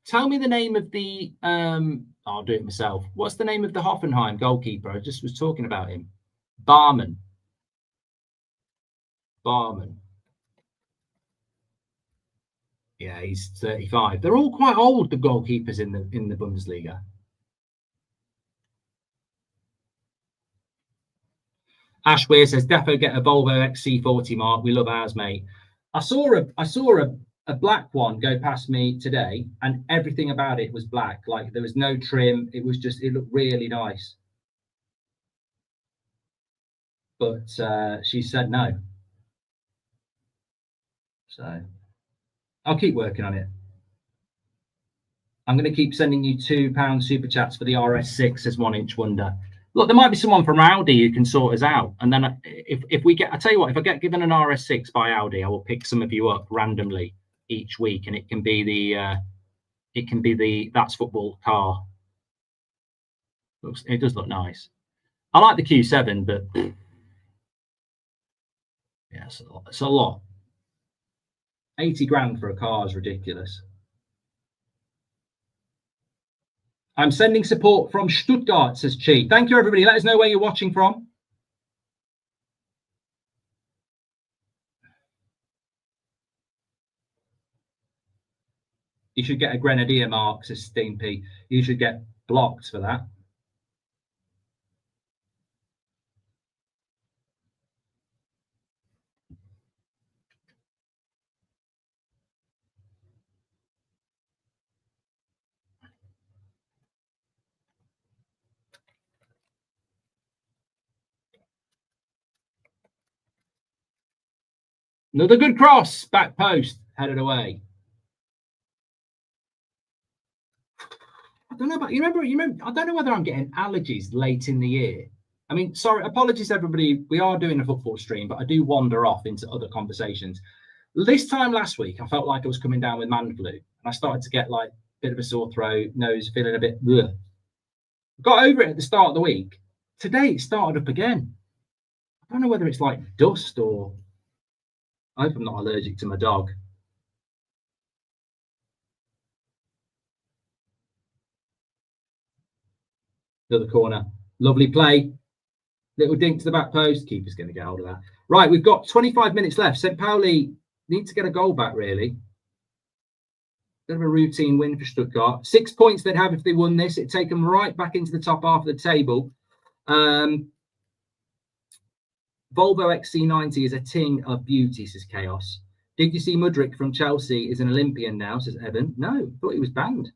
Tell me the name of the I'll do it myself. What's the name of the Hoffenheim goalkeeper? I just was talking about him. Barman. Yeah, he's 35. They're all quite old, the goalkeepers in the Bundesliga. Ash Weir says, defo get a Volvo XC40, Mark. We love ours, mate. I saw a black one go past me today, and everything about it was black. Like there was no trim. It looked really nice. But she said no. So I'll keep working on it. I'm going to keep sending you £2 super chats for the RS6 as 1 inch wonder. Look, there might be someone from Audi who can sort us out. And then if we get, I tell you what, if I get given an RS6 by Audi, I will pick some of you up randomly each week, and it can be the That's Football car. It does look nice. I like the Q7, but yeah, it's a lot. 80 grand for a car is ridiculous. I'm sending support from Stuttgart, says Chi. Thank you, everybody. Let us know where you're watching from. You should get a Grenadier mark, says Steam P. You should get blocked for that. Another good cross, back post, headed away. I don't know about you. Remember. I don't know whether I'm getting allergies late in the year. I mean, sorry, apologies everybody. We are doing a football stream, but I do wander off into other conversations. This time last week, I felt like I was coming down with man flu, and I started to get like a bit of a sore throat, nose feeling a bit. Bleh. Got over it at the start of the week. Today it started up again. I don't know whether it's like dust or. I hope I'm not allergic to my dog. Another corner. Lovely play. Little dink to the back post. Keeper's going to get hold of that. Right, we've got 25 minutes left. St. Pauli need to get a goal back, really. Bit of a routine win for Stuttgart. 6 points they'd have if they won this. It'd take them right back into the top half of the table. Volvo XC90 is a ting of beauty, says Chaos. Did you see Mudryk from Chelsea is an Olympian now, says Evan? No, thought he was banned.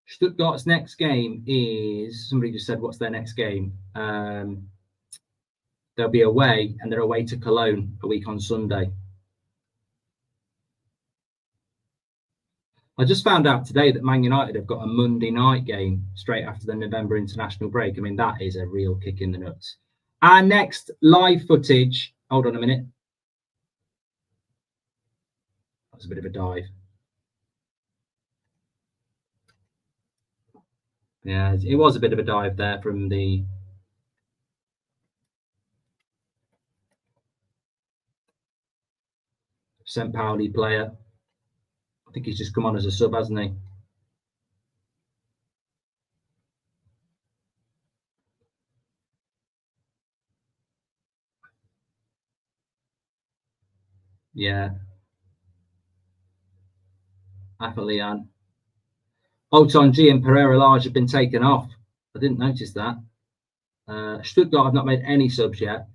Stuttgart's next game is, somebody just said, what's their next game? They'll be away, and they're away to Cologne a week on Sunday. I just found out today that Man United have got a Monday night game straight after the November international break. I mean, that is a real kick in the nuts. Our next live footage, hold on a minute. That was a bit of a dive. Yeah, it was a bit of a dive there from the St. Pauli player. I think he's just come on as a sub, hasn't he? Yeah. Afalian. Oton G and Pereira Large have been taken off. I didn't notice that. Stuttgart have not made any subs yet.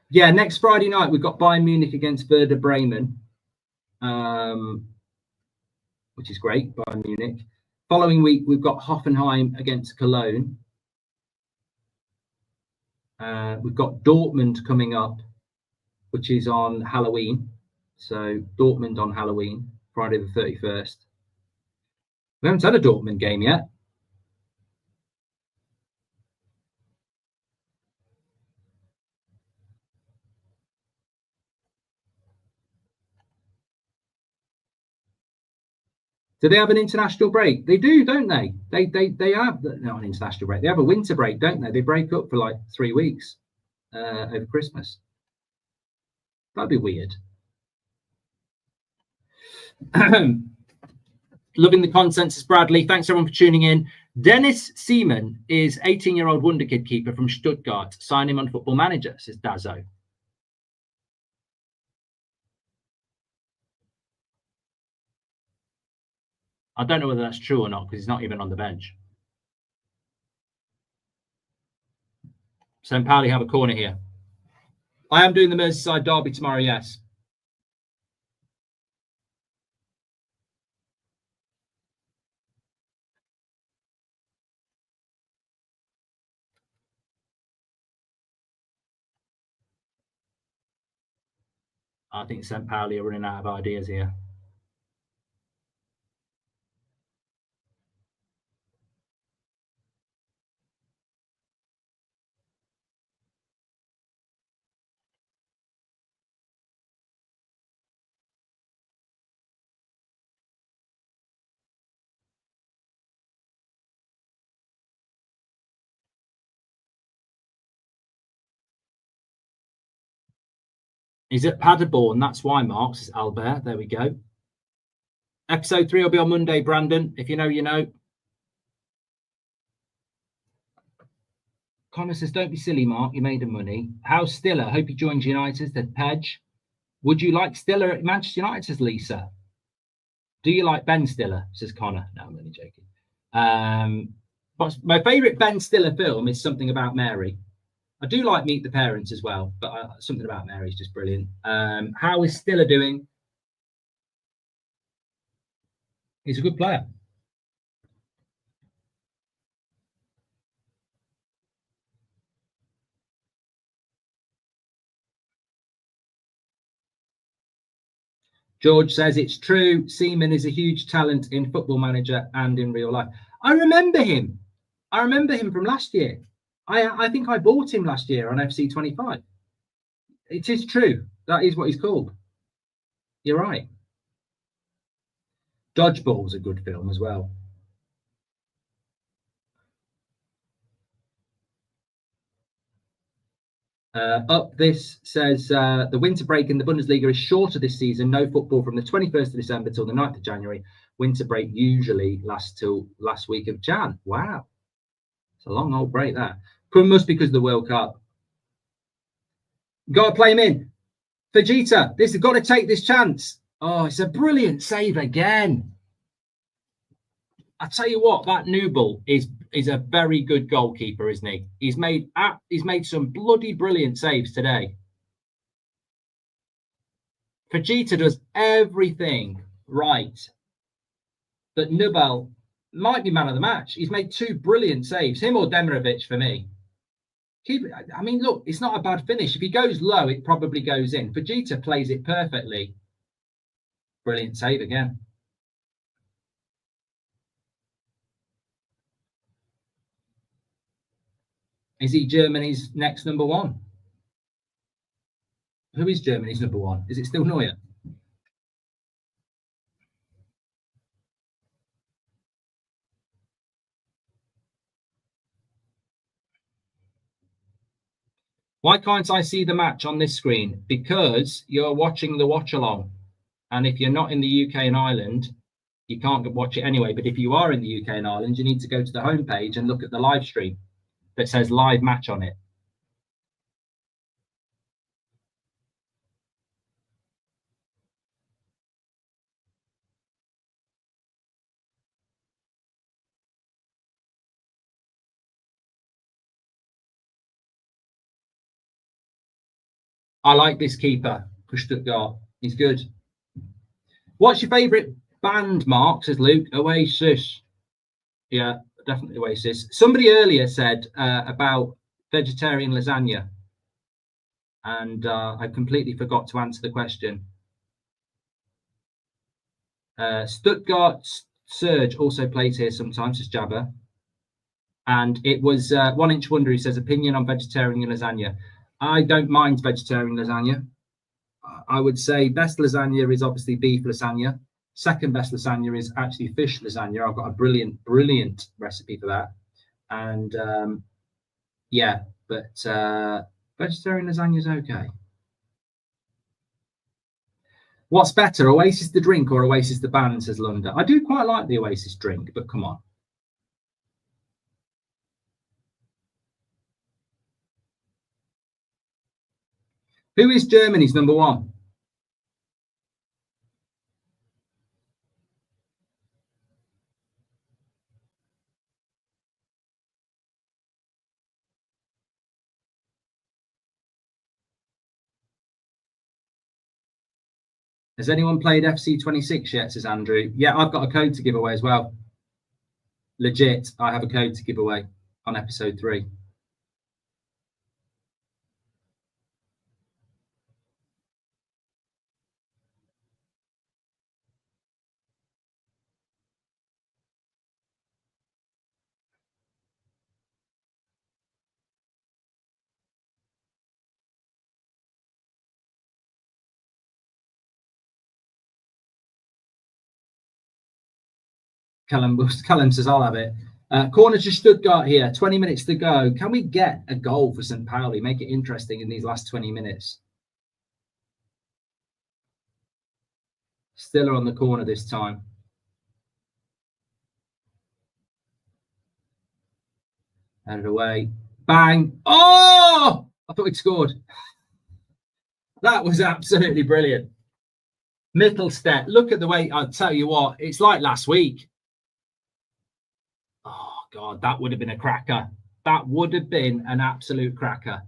Yeah, next Friday night we've got Bayern Munich against Werder Bremen, which is great, Bayern Munich. Following week we've got Hoffenheim against Cologne. We've got Dortmund coming up, which is on Halloween. So Dortmund on Halloween, Friday the 31st. We haven't had a Dortmund game yet. Do they have an international break? They do, don't they? They have not an international break. They have a winter break, don't they? They break up for like 3 weeks over Christmas. That'd be weird. Loving the consensus, Bradley. Thanks everyone for tuning in. Dennis Seaman is 18-year-old wonderkid keeper from Stuttgart. Sign him on Football Manager, says Dazzo. I don't know whether that's true or not because he's not even on the bench. St. Pauli have a corner here. I am doing the Merseyside derby tomorrow, yes. I think St. Pauli are running out of ideas here. He's at Paderborn. That's why, Marks, is Albert. There we go. Episode 3 will be on Monday, Brandon. If you know, you know. Connor says, don't be silly, Mark. You made him money. How's Stiller? Hope he joins United. Said Pedge. Would you like Stiller at Manchester United? Says Lisa. Do you like Ben Stiller? Says Connor. No, I'm only joking. But my favourite Ben Stiller film is Something About Mary. I do like Meet the Parents as well, but Something About Mary is just brilliant. How is Stiller doing? He's a good player. George says it's true. Seaman is a huge talent in Football Manager and in real life. I remember him. I remember him from last year. I think I bought him last year on FC 25. It is true. That is what he's called. You're right. Dodgeball's a good film as well. Up this says the winter break in the Bundesliga is shorter this season. No football from the 21st of December till the 9th of January. Winter break usually lasts till last week of Jan. Wow. It's a long old break that. Must be because of the World Cup. Got to play him in. Vegeta, this has got to take this chance. Oh, it's a brilliant save again. I tell you what, that Nubel is a very good goalkeeper, isn't he? He's made some bloody brilliant saves today. Vegeta does everything right. But Nubel might be man of the match. He's made 2 brilliant saves. Him or Demirovic for me. I mean, look, it's not a bad finish. If he goes low, it probably goes in. Vegeta plays it perfectly. Brilliant save again. Is he Germany's next number 1? Who is Germany's number 1? Is it still Neuer? Why can't I see the match on this screen? Because you're watching the watch along. And if you're not in the UK and Ireland, you can't watch it anyway. But if you are in the UK and Ireland, you need to go to the homepage and look at the live stream that says live match on it. I like this keeper for Stuttgart. He's good. What's your favourite band, Mark? Says Luke. Oasis. Yeah, definitely Oasis. Somebody earlier said about vegetarian lasagna, and I completely forgot to answer the question. Stuttgart Surge also plays here sometimes, says Jabba. And it was 1 Inch Wonder who says opinion on vegetarian lasagna. I don't mind vegetarian lasagna. I would say best lasagna is obviously beef lasagna. Second best lasagna is actually fish lasagna. I've got a brilliant recipe for that. And yeah, but vegetarian lasagna is okay. What's better, Oasis the drink or Oasis the band, says Lunda. I do quite like the Oasis drink, but come on. Who is Germany's number 1? Has anyone played FC 26 yet, says Andrew? Yeah, I've got a code to give away as well. Legit, I have a code to give away on episode 3. Callum says, I'll have it. Corner to Stuttgart here, 20 minutes to go. Can we get a goal for St. Pauli? Make it interesting in these last 20 minutes. Stiller on the corner this time. Headed away. Bang. Oh, I thought he'd scored. That was absolutely brilliant. Mittelstedt, look at the way, I'll tell you what, it's like last week. Oh, God, that would have been a cracker. That would have been an absolute cracker.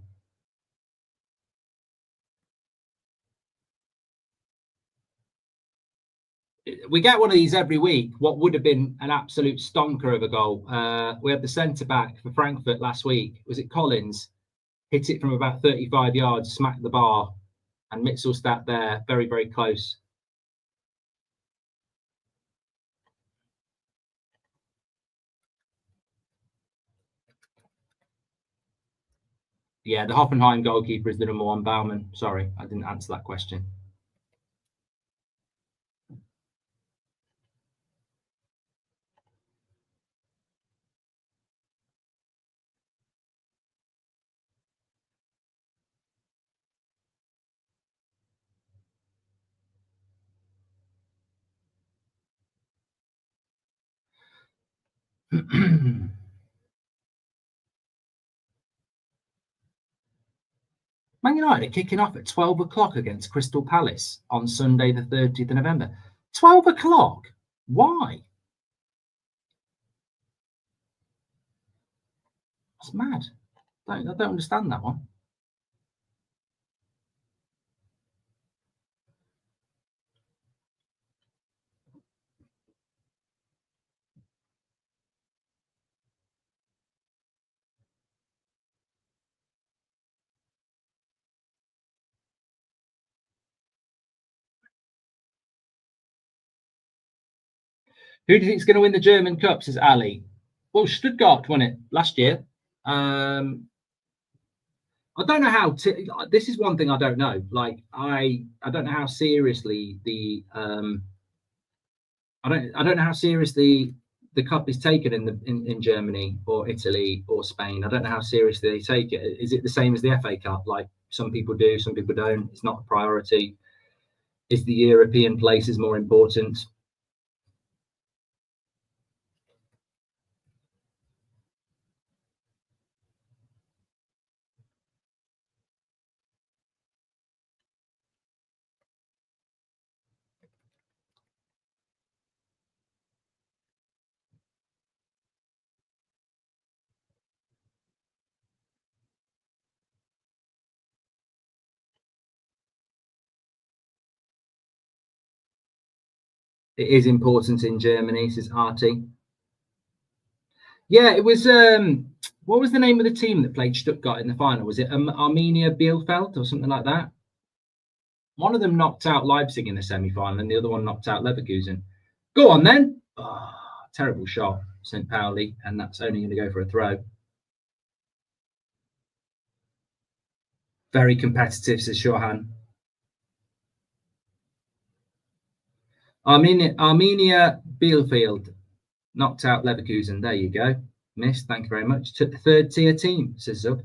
We get one of these every week. What would have been an absolute stonker of a goal. We had the centre-back for Frankfurt last week. Was it Collins? Hit it from about 35 yards, smacked the bar, and Mittelstedt there, very, very close. Yeah, the Hoffenheim goalkeeper is the number one, Baumann. Sorry, I didn't answer that question. Man United are kicking off at 12 o'clock against Crystal Palace on Sunday, the 30th of November. 12 o'clock? Why? That's mad. I don't understand that one. Who do you think is going to win the German Cup, says Ali? Well, Stuttgart won it last year. I don't know how this is one thing I don't know. Like I don't know how seriously the I don't know how seriously the cup is taken in Germany or Italy or Spain. I don't know how seriously they take it. Is it the same as the FA Cup? Like some people do, some people don't. It's not a priority. Is the European places more important? It is important in Germany, says Artie. Yeah, it was. What was the name of the team that played Stuttgart in the final? Was it Arminia Bielefeld or something like that? One of them knocked out Leipzig in the semi-final, and the other one knocked out Leverkusen. Go on then. Oh, terrible shot, St. Pauli, and that's only going to go for a throw. Very competitive, says Shohan. Arminia Bielefeld knocked out Leverkusen. There you go. Missed. Thank you very much. To the third tier team, says Zub.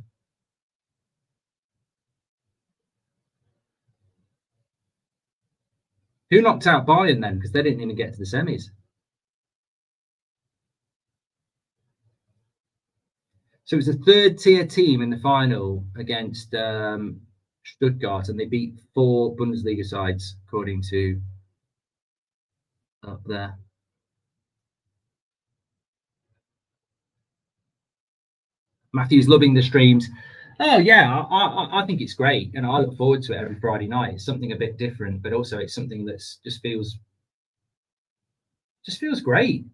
Who knocked out Bayern then? Because they didn't even get to the semis. So it was a third tier team in the final against Stuttgart, and they beat 4 Bundesliga sides, according to up there. Matthew's loving the streams. Oh yeah, I think it's great, and I look forward to it every Friday night. It's something a bit different, but also it's something that's just feels great.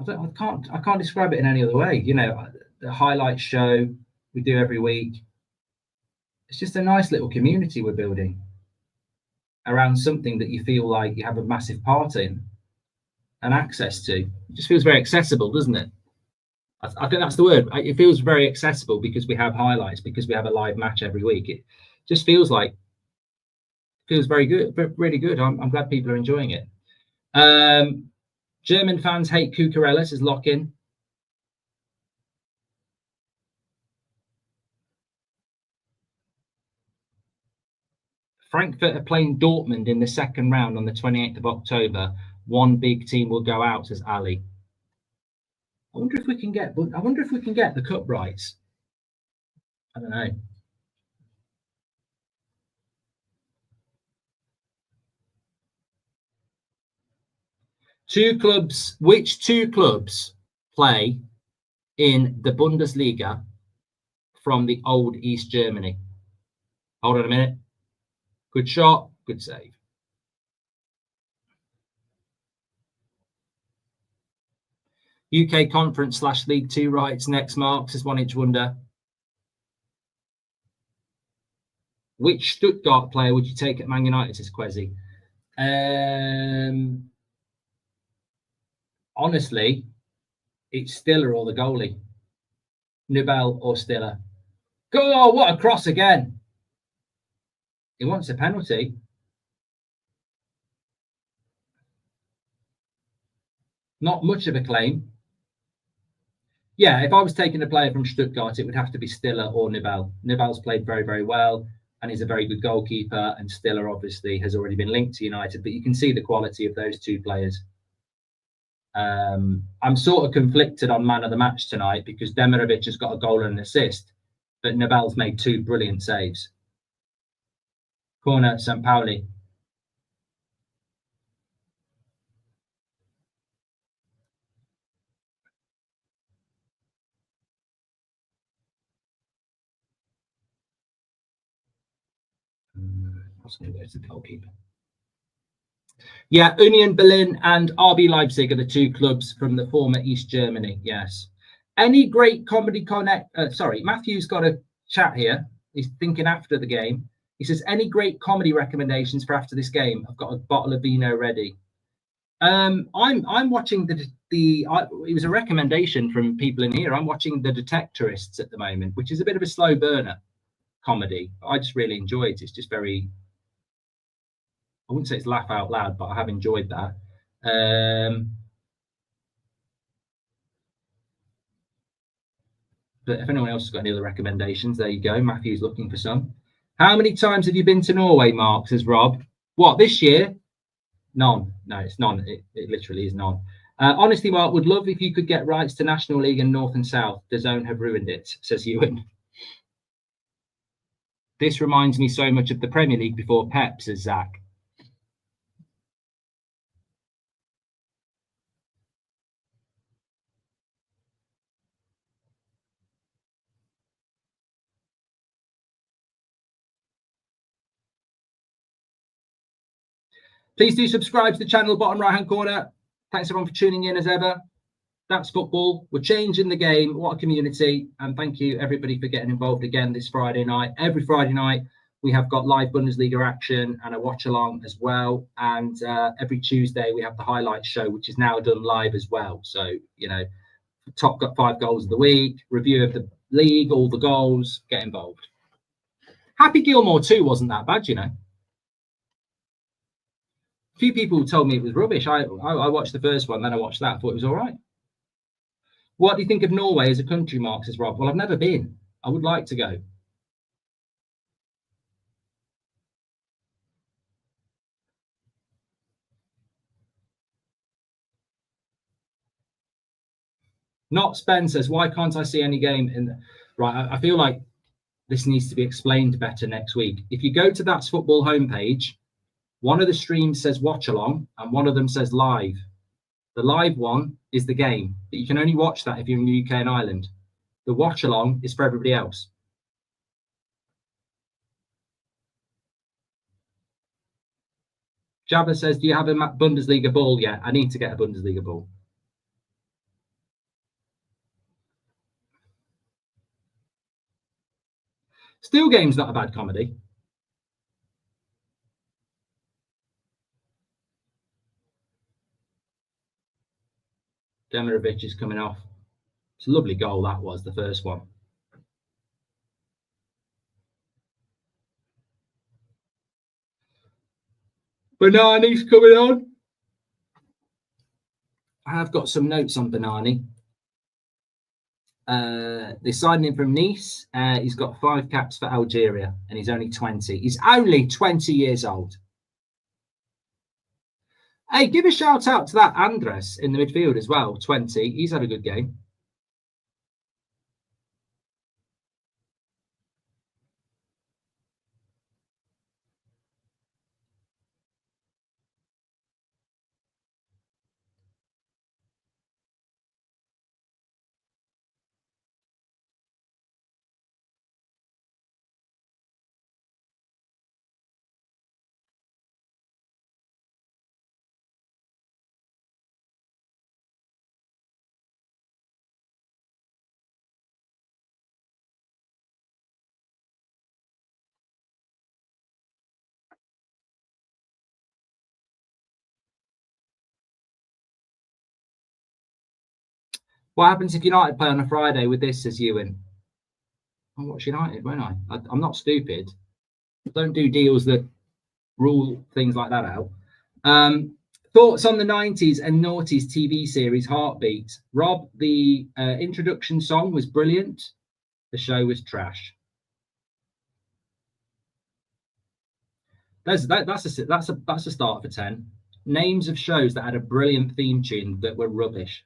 I can't describe it in any other way. You know, the highlight show we do every week. It's just a nice little community we're building around something that you feel like you have a massive part in and access to. It just feels very accessible, doesn't it? I think that's the word. It feels very accessible because we have highlights, because we have a live match every week. It just feels very good, really good. I'm glad people are enjoying it. German fans hate Cucurella, says Lock-in. Frankfurt are playing Dortmund in the second round on the 28th of October. One big team will go out, says Ali. I wonder if we can get the cup rights. I don't know. Which two clubs play in the Bundesliga from the old East Germany? Hold on a minute. Good shot, good save. UK Conference / League 2 rights next, Marks, is 1 inch wonder. Which Stuttgart player would you take at Man United, says Quezzy? Honestly, it's Stiller or the goalie. Nubel or Stiller. Go, what a cross again. He wants a penalty. Not much of a claim. Yeah, if I was taking a player from Stuttgart, it would have to be Stiller or Nubel. Nubel's played very, very well and he's a very good goalkeeper. And Stiller obviously has already been linked to United, but you can see the quality of those two players. I'm sort of conflicted on man of the match tonight because Demirovic has got a goal and an assist, but Nubel's made 2 brilliant saves. Corner, St. Pauli. I was going to go to the goalkeeper. Yeah, Union Berlin and RB Leipzig are the 2 clubs from the former East Germany. Yes. Any great comedy connect? Sorry, Matthew's got a chat here. He's thinking after the game. He says, any great comedy recommendations for after this game? I've got a bottle of vino ready. I'm watching it was a recommendation from people in here. I'm watching The Detectorists at the moment, which is a bit of a slow burner comedy. I just really enjoy it. It's just very, I wouldn't say it's laugh out loud, but I have enjoyed that. But if anyone else has got any other recommendations, there you go. Matthew's looking for some. How many times have you been to Norway, Mark, says Rob? What, this year? None. No, it's none. It literally is none. Honestly, Mark, would love if you could get rights to National League and North and South. DAZN have ruined it, says Ewan. This reminds me so much of the Premier League before Pep, says Zach. Please do subscribe to the channel, bottom right-hand corner. Thanks everyone for tuning in as ever. That's football. We're changing the game. What a community. And thank you everybody for getting involved again this Friday night. Every Friday night, we have got live Bundesliga action and a watch along as well. And every Tuesday, we have the highlights show, which is now done live as well. So, you know, top 5 goals of the week, review of the league, all the goals, get involved. Happy Gilmore 2 wasn't that bad, you know. A few people told me it was rubbish. I watched the first one, then I watched that, thought it was all right. What do you think of Norway as a country, Mark, says Rob? Well, I've never been. I would like to go. Not Spen says, why can't I see any game in the... Right, I feel like this needs to be explained better next week. If you go to That's Football homepage, one of the streams says watch along and one of them says live. The live one is the game, but you can only watch that if you're in the UK and Ireland. The watch along is for everybody else. Jabba says, do you have a Bundesliga ball yet? I need to get a Bundesliga ball. Still Game's not a bad comedy. Demirovic is coming off. It's a lovely goal, that was, the first one. Banani's coming on. I have got some notes on Banani. They signed him from Nice. He's got 5 caps for Algeria, and he's only 20. He's only 20 years old. Hey, give a shout out to that Andres in the midfield as well. 20. He's had a good game. What happens if United play on a Friday with this, says Ewan? I'll watch United, won't I? I'm not stupid. Don't do deals that rule things like that out. Thoughts on the 90s and noughties TV series Heartbeat? Rob, the introduction song was brilliant. The show was trash. That's a start for 10. Names of shows that had a brilliant theme tune that were rubbish.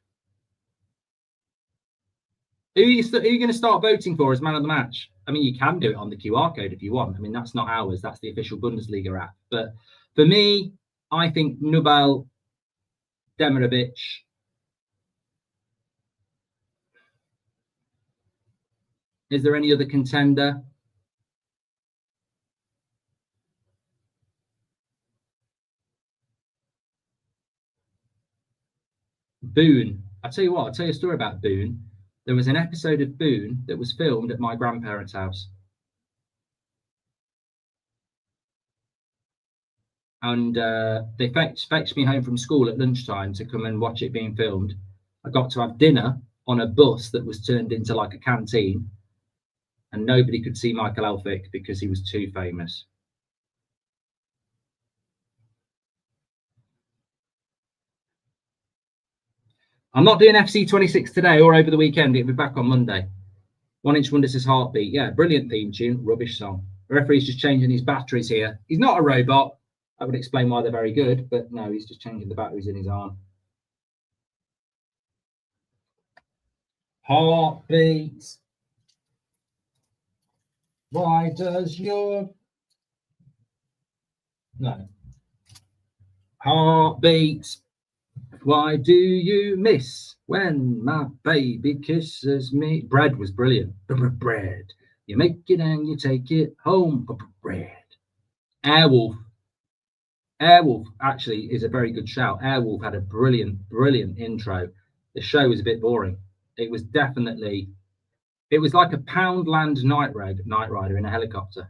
Who are you going to start voting for as man of the match? I mean, you can do it on the QR code if you want. I mean, that's not ours. That's the official Bundesliga app. But for me, I think Nubal Demirovic. Is there any other contender? Boone. I'll tell you what, I'll tell you a story about Boone. There was an episode of Boone that was filmed at my grandparents' house. And they fetched me home from school at lunchtime to come and watch it being filmed. I got to have dinner on a bus that was turned into like a canteen, and nobody could see Michael Elphick because he was too famous. I'm not doing FC 26 today or over the weekend. It'll be back on Monday. 1 Inch Wonder says Heartbeat. Yeah, brilliant theme tune, rubbish song. The referee's just changing his batteries here. He's not a robot. That would explain why they're very good, but no, he's just changing the batteries in his arm. Heartbeat. Why does your... No. Heartbeat. Why do you miss when my baby kisses me? Bread was brilliant. Bread. You make it and you take it home. Bread. Airwolf. Airwolf actually is a very good shout. Airwolf had a brilliant intro. The show was a bit boring. It was definitely, it was like a Poundland night rider in a helicopter.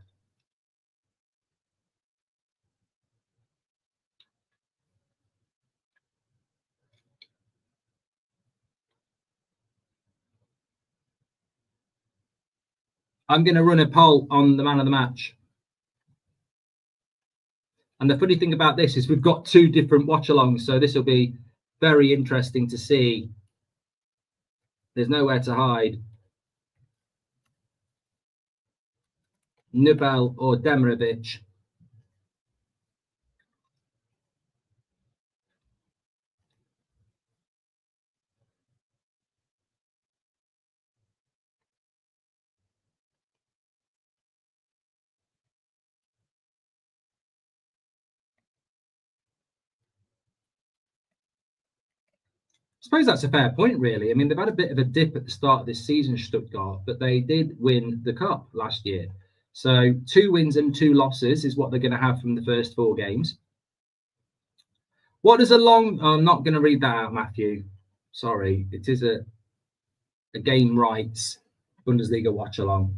I'm going to run a poll on the man of the match. And the funny thing about this is we've got 2 different watch-alongs, so this will be very interesting to see. There's nowhere to hide. Nubal or Demirovic. I suppose that's a fair point, really. I mean, they've had a bit of a dip at the start of this season, Stuttgart, but they did win the cup last year. So 2 wins and 2 losses is what they're going to have from the first 4 games. What does a long... Oh, I'm not going to read that out, Matthew. Sorry. It is a game rights Bundesliga watch-along.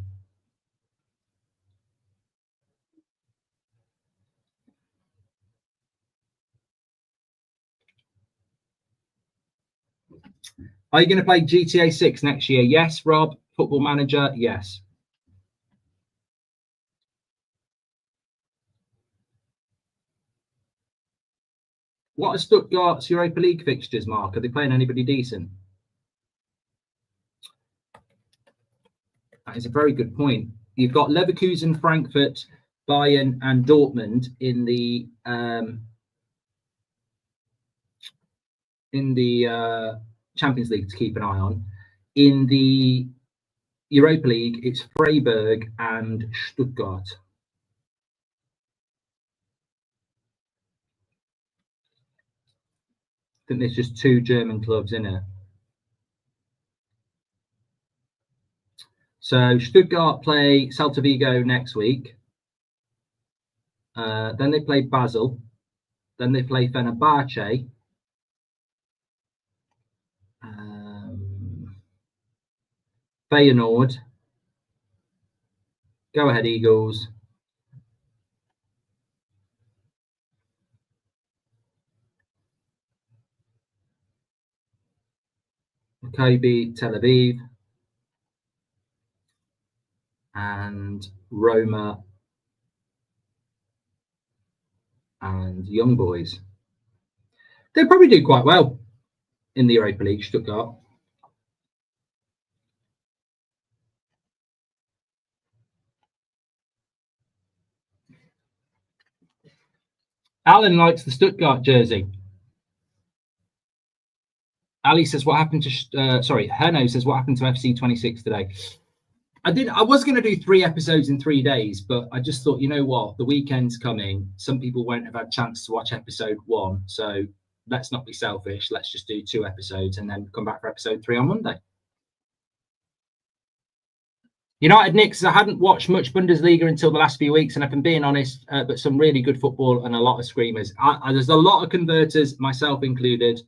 Are you going to play GTA 6 next year? Yes, Rob. Football Manager? Yes. What are Stuttgart's Europa League fixtures, Mark? Are they playing anybody decent? That is a very good point. You've got Leverkusen, Frankfurt, Bayern, and Dortmund in the Champions League to keep an eye on. In the Europa League, it's Freiburg and Stuttgart. I think there's just 2 German clubs in it. So Stuttgart play Celta Vigo next week. Then they play Basel. Then they play Fenerbahce. Feyenoord. Go ahead, Eagles. Maccabi Tel Aviv, and Roma and Young Boys. They'll probably do quite well in the Europa League, Stuttgart. Alan likes the Stuttgart jersey. Ali says, what happened to, Herno says, what happened to FC 26 today? I was going to do 3 episodes in 3 days, but I just thought, you know what? The weekend's coming. Some people won't have had a chance to watch episode 1. So let's not be selfish. Let's just do 2 episodes and then come back for episode 3 on Monday. United Nick says, I hadn't watched much Bundesliga until the last few weeks, and if I'm being honest, but some really good football and a lot of screamers. There's a lot of converters, myself included.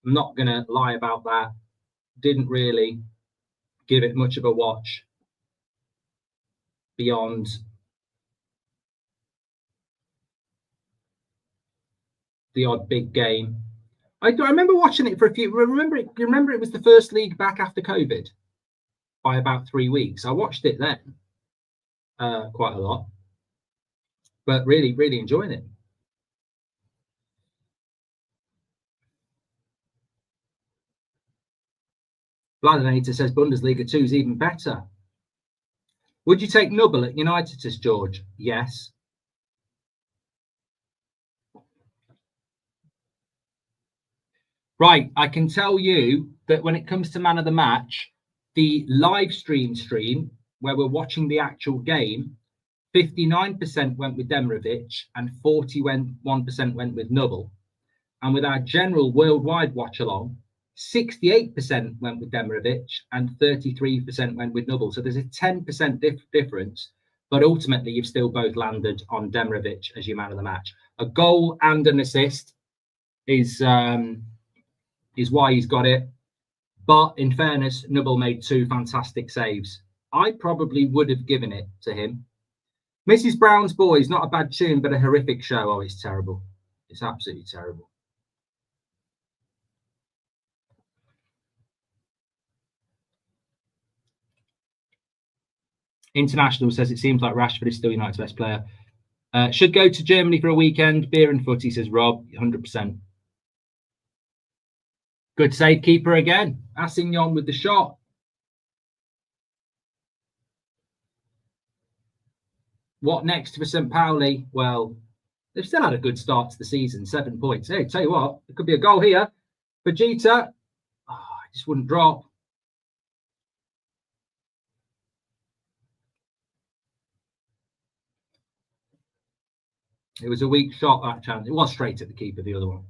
I'm not going to lie about that. Didn't really give it much of a watch beyond the odd big game. I remember watching it for a few. Remember it was the first league back after COVID by about 3 weeks. I watched it then quite a lot, but really, really enjoying it. Vladinator says Bundesliga 2 is even better. Would you take Nubble at United, says George? Yes. Right, I can tell you that when it comes to man of the match, the live stream where we're watching the actual game, 59% went with Demirovic and 41% went with Nubble. And with our general worldwide watch along, 68% went with Demirovic and 33% went with Nubble. So there's a 10% difference, but ultimately you've still both landed on Demirovic as your man of the match. A goal and an assist is why he's got it. But in fairness, Nubble made 2 fantastic saves. I probably would have given it to him. Mrs. Brown's Boys, not a bad tune, but a horrific show. Oh, it's terrible. It's absolutely terrible. International says it seems like Rashford is still United's best player. Should go to Germany for a weekend. Beer and footy, says Rob. 100%. Good save keeper again. Assignon with the shot. What next for St. Pauli? Well, they've still had a good start to the season. 7 points. Hey, tell you what, there could be a goal here. Vegeta. Oh, I just wouldn't drop. It was a weak shot, that chance. It was straight at the keeper, the other one.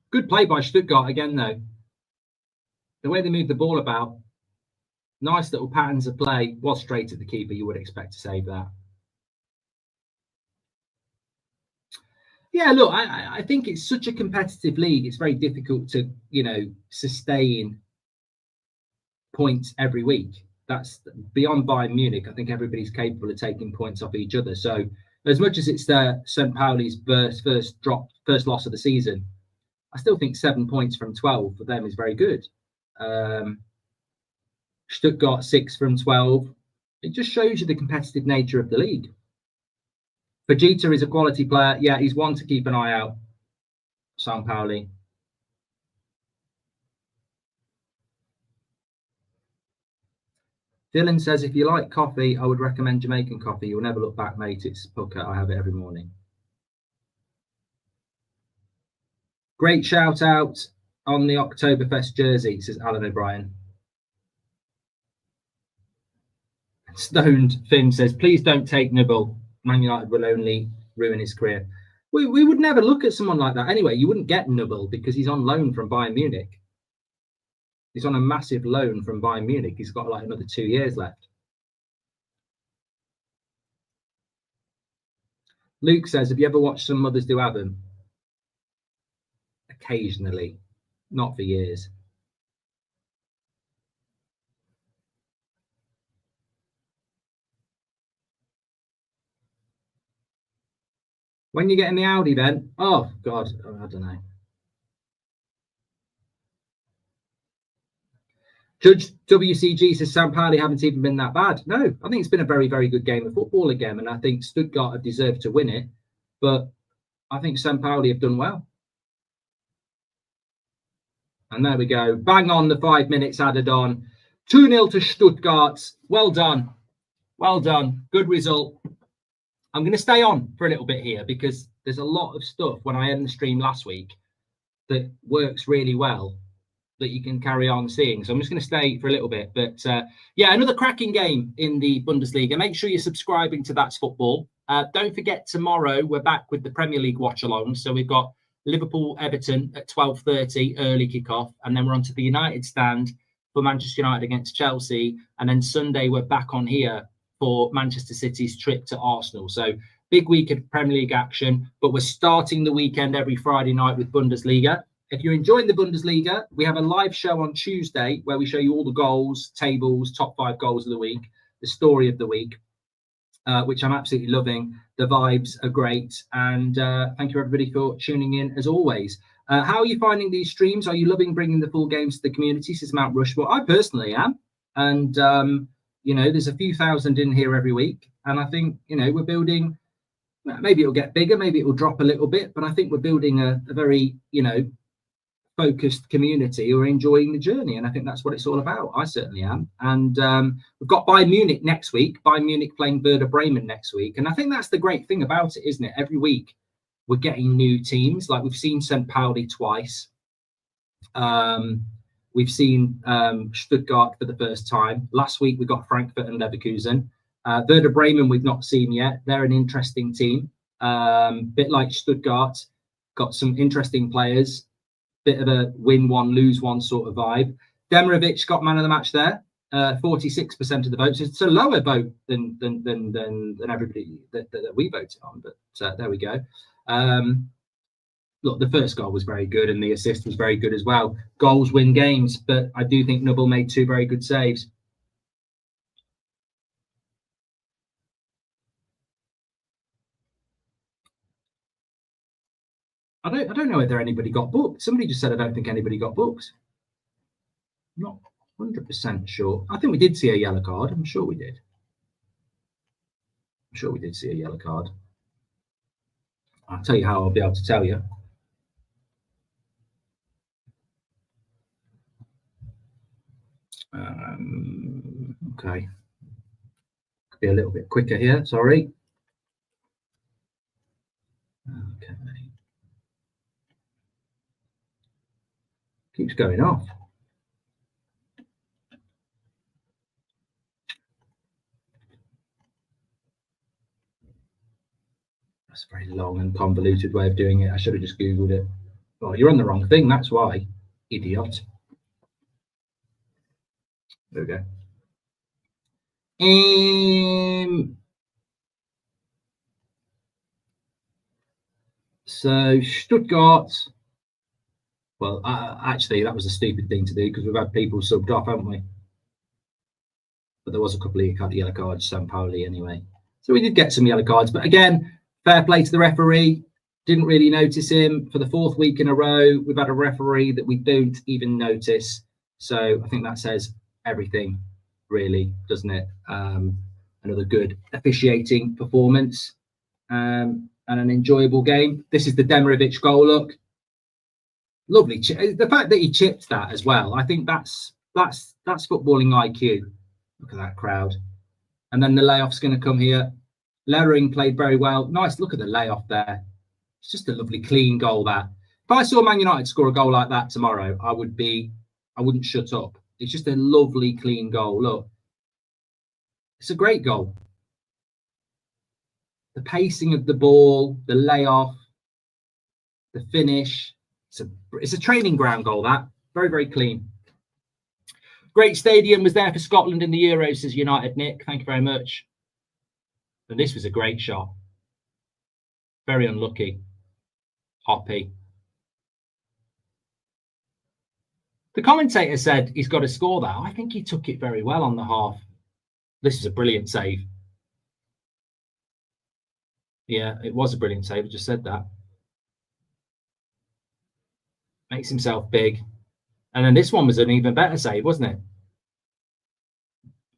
Good play by Stuttgart again, though. The way they moved the ball about, nice little patterns of play, was straight at the keeper. You would expect to save that. Yeah, look, I think it's such a competitive league. It's very difficult to, sustain points every week. That's beyond Bayern Munich. I think everybody's capable of taking points off each other. So as much as it's St. Pauli's first loss of the season, I still think 7 points from 12 for them is very good. Stuttgart 6 from 12. It just shows you the competitive nature of the league. Vegeta is a quality player. Yeah, he's one to keep an eye out. St. Pauli. Dylan says, if you like coffee, I would recommend Jamaican coffee. You'll never look back, mate. It's pucker. I have it every morning. Great shout out on the Oktoberfest jersey, says Alan O'Brien. Stoned Finn says, please don't take Nubble. Man United will only ruin his career. We would never look at someone like that anyway. You wouldn't get Nubble because he's on loan from Bayern Munich. He's on a massive loan from Bayern Munich. He's got like another 2 years left. Luke says, have you ever watched Some Mothers Do Have Them? Occasionally, not for years. When you get in the Audi then? Oh, God, I don't know. Judge WCG says St. Pauli haven't even been that bad. No, I think it's been a very, very good game of football again, and I think Stuttgart have deserved to win it, but I think St. Pauli have done well. And there we go. Bang on, the 5 minutes added on. 2-0 to Stuttgart. Well done. Well done. Good result. I'm going to stay on for a little bit here because there's a lot of stuff when I ended the stream last week that works really well that you can carry on seeing. So I'm just going to stay for a little bit. But yeah, another cracking game in the Bundesliga. Make sure you're subscribing to That's Football. Don't forget, tomorrow we're back with the Premier League watch-along. So we've got Liverpool-Everton at 12:30, early kickoff. And then we're on to the United stand for Manchester United against Chelsea. And then Sunday we're back on here for Manchester City's trip to Arsenal. So big week of Premier League action. But we're starting the weekend every Friday night with Bundesliga. If you're enjoying the Bundesliga, we have a live show on Tuesday where we show you all the goals, tables, top 5 goals of the week, the story of the week, which I'm absolutely loving. The vibes are great. And thank you, everybody, for tuning in, as always. How are you finding these streams? Are you loving bringing the full games to the community? Says Mount Rushmore. I personally am. And, you know, there's a few thousand in here every week. And I think, you know, we're building, maybe it'll get bigger, maybe it will drop a little bit, but I think we're building a very, you know, focused community who are enjoying the journey, and I think that's what it's all about. I certainly am. And we've got Bayern Munich next week. Bayern Munich playing Werder Bremen next week, and I think that's the great thing about it, isn't it? Every week we're getting new teams. Like we've seen St. Pauli twice. We've seen Stuttgart for the first time. Last week we got Frankfurt and Leverkusen. Werder Bremen we've not seen yet. They're an interesting team. Bit like Stuttgart, got some interesting players. Bit of a win one, lose one sort of vibe. Demirovic got man of the match there, 46% of the votes. It's a lower vote than everybody that we voted on, but there we go. Look, the first goal was very good, and the assist was very good as well. Goals win games, but I do think Nubble made 2 very good saves. I don't know whether anybody got booked. Somebody just said I don't think anybody got booked. I'm not 100% sure. I think we did see a yellow card. I'm sure we did. I'm sure we did see a yellow card. I'll tell you how I'll be able to tell you. Okay. Could be a little bit quicker here. Sorry. Okay. Keeps going off. That's a very long and convoluted way of doing it. I should have just Googled it. Oh, you're on the wrong thing. That's why. Idiot. There we go. So Stuttgart. Well, actually, that was a stupid thing to do because we've had people subbed off, haven't we? But there was a couple of yellow cards, St. Pauli anyway. So we did get some yellow cards. But again, fair play to the referee. Didn't really notice him. For the 4th week in a row, we've had a referee that we don't even notice. So I think that says everything, really, doesn't it? Another good officiating performance and an enjoyable game. This is the Demirovic goal, look. Lovely. The fact that he chipped that as well, I think that's footballing IQ. Look at that crowd. And then the layoff's going to come here. Lering played very well. Nice look at the layoff there. It's just a lovely, clean goal, that. If I saw Man United score a goal like that tomorrow, I wouldn't shut up. It's just a lovely, clean goal. Look. It's a great goal. The pacing of the ball, the layoff, the finish. It's a training ground goal, that. Very, very clean. Great stadium was there for Scotland in the Euros, says United Nick. Thank you very much. And this was a great shot. Very unlucky. Hoppy. The commentator said he's got to score that. I think he took it very well on the half. This is a brilliant save. Yeah, it was a brilliant save. I just said that. Makes himself big. And then this one was an even better save, wasn't it?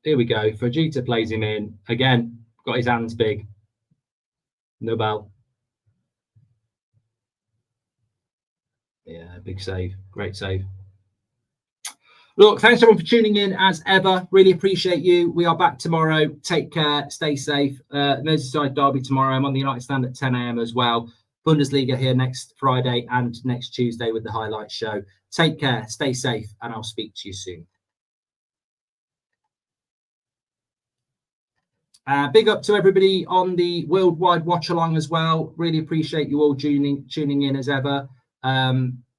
Here we go. Fujita plays him in. Again, got his hands big. No bell. Yeah, big save. Great save. Look, thanks everyone for tuning in as ever. Really appreciate you. We are back tomorrow. Take care. Stay safe. Merseyside derby tomorrow. I'm on the United Stand at 10 a.m. as well. Bundesliga here next Friday and next Tuesday with the highlight show. Take care. Stay safe. And I'll speak to you soon. Big up to everybody on the worldwide watch along as well. Really appreciate you all tuning in as ever.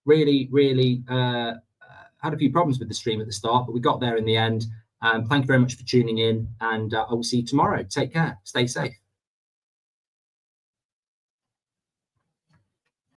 Really had a few problems with the stream at the start, but we got there in the end. Thank you very much for tuning in, and I will see you tomorrow. Take care. Stay safe.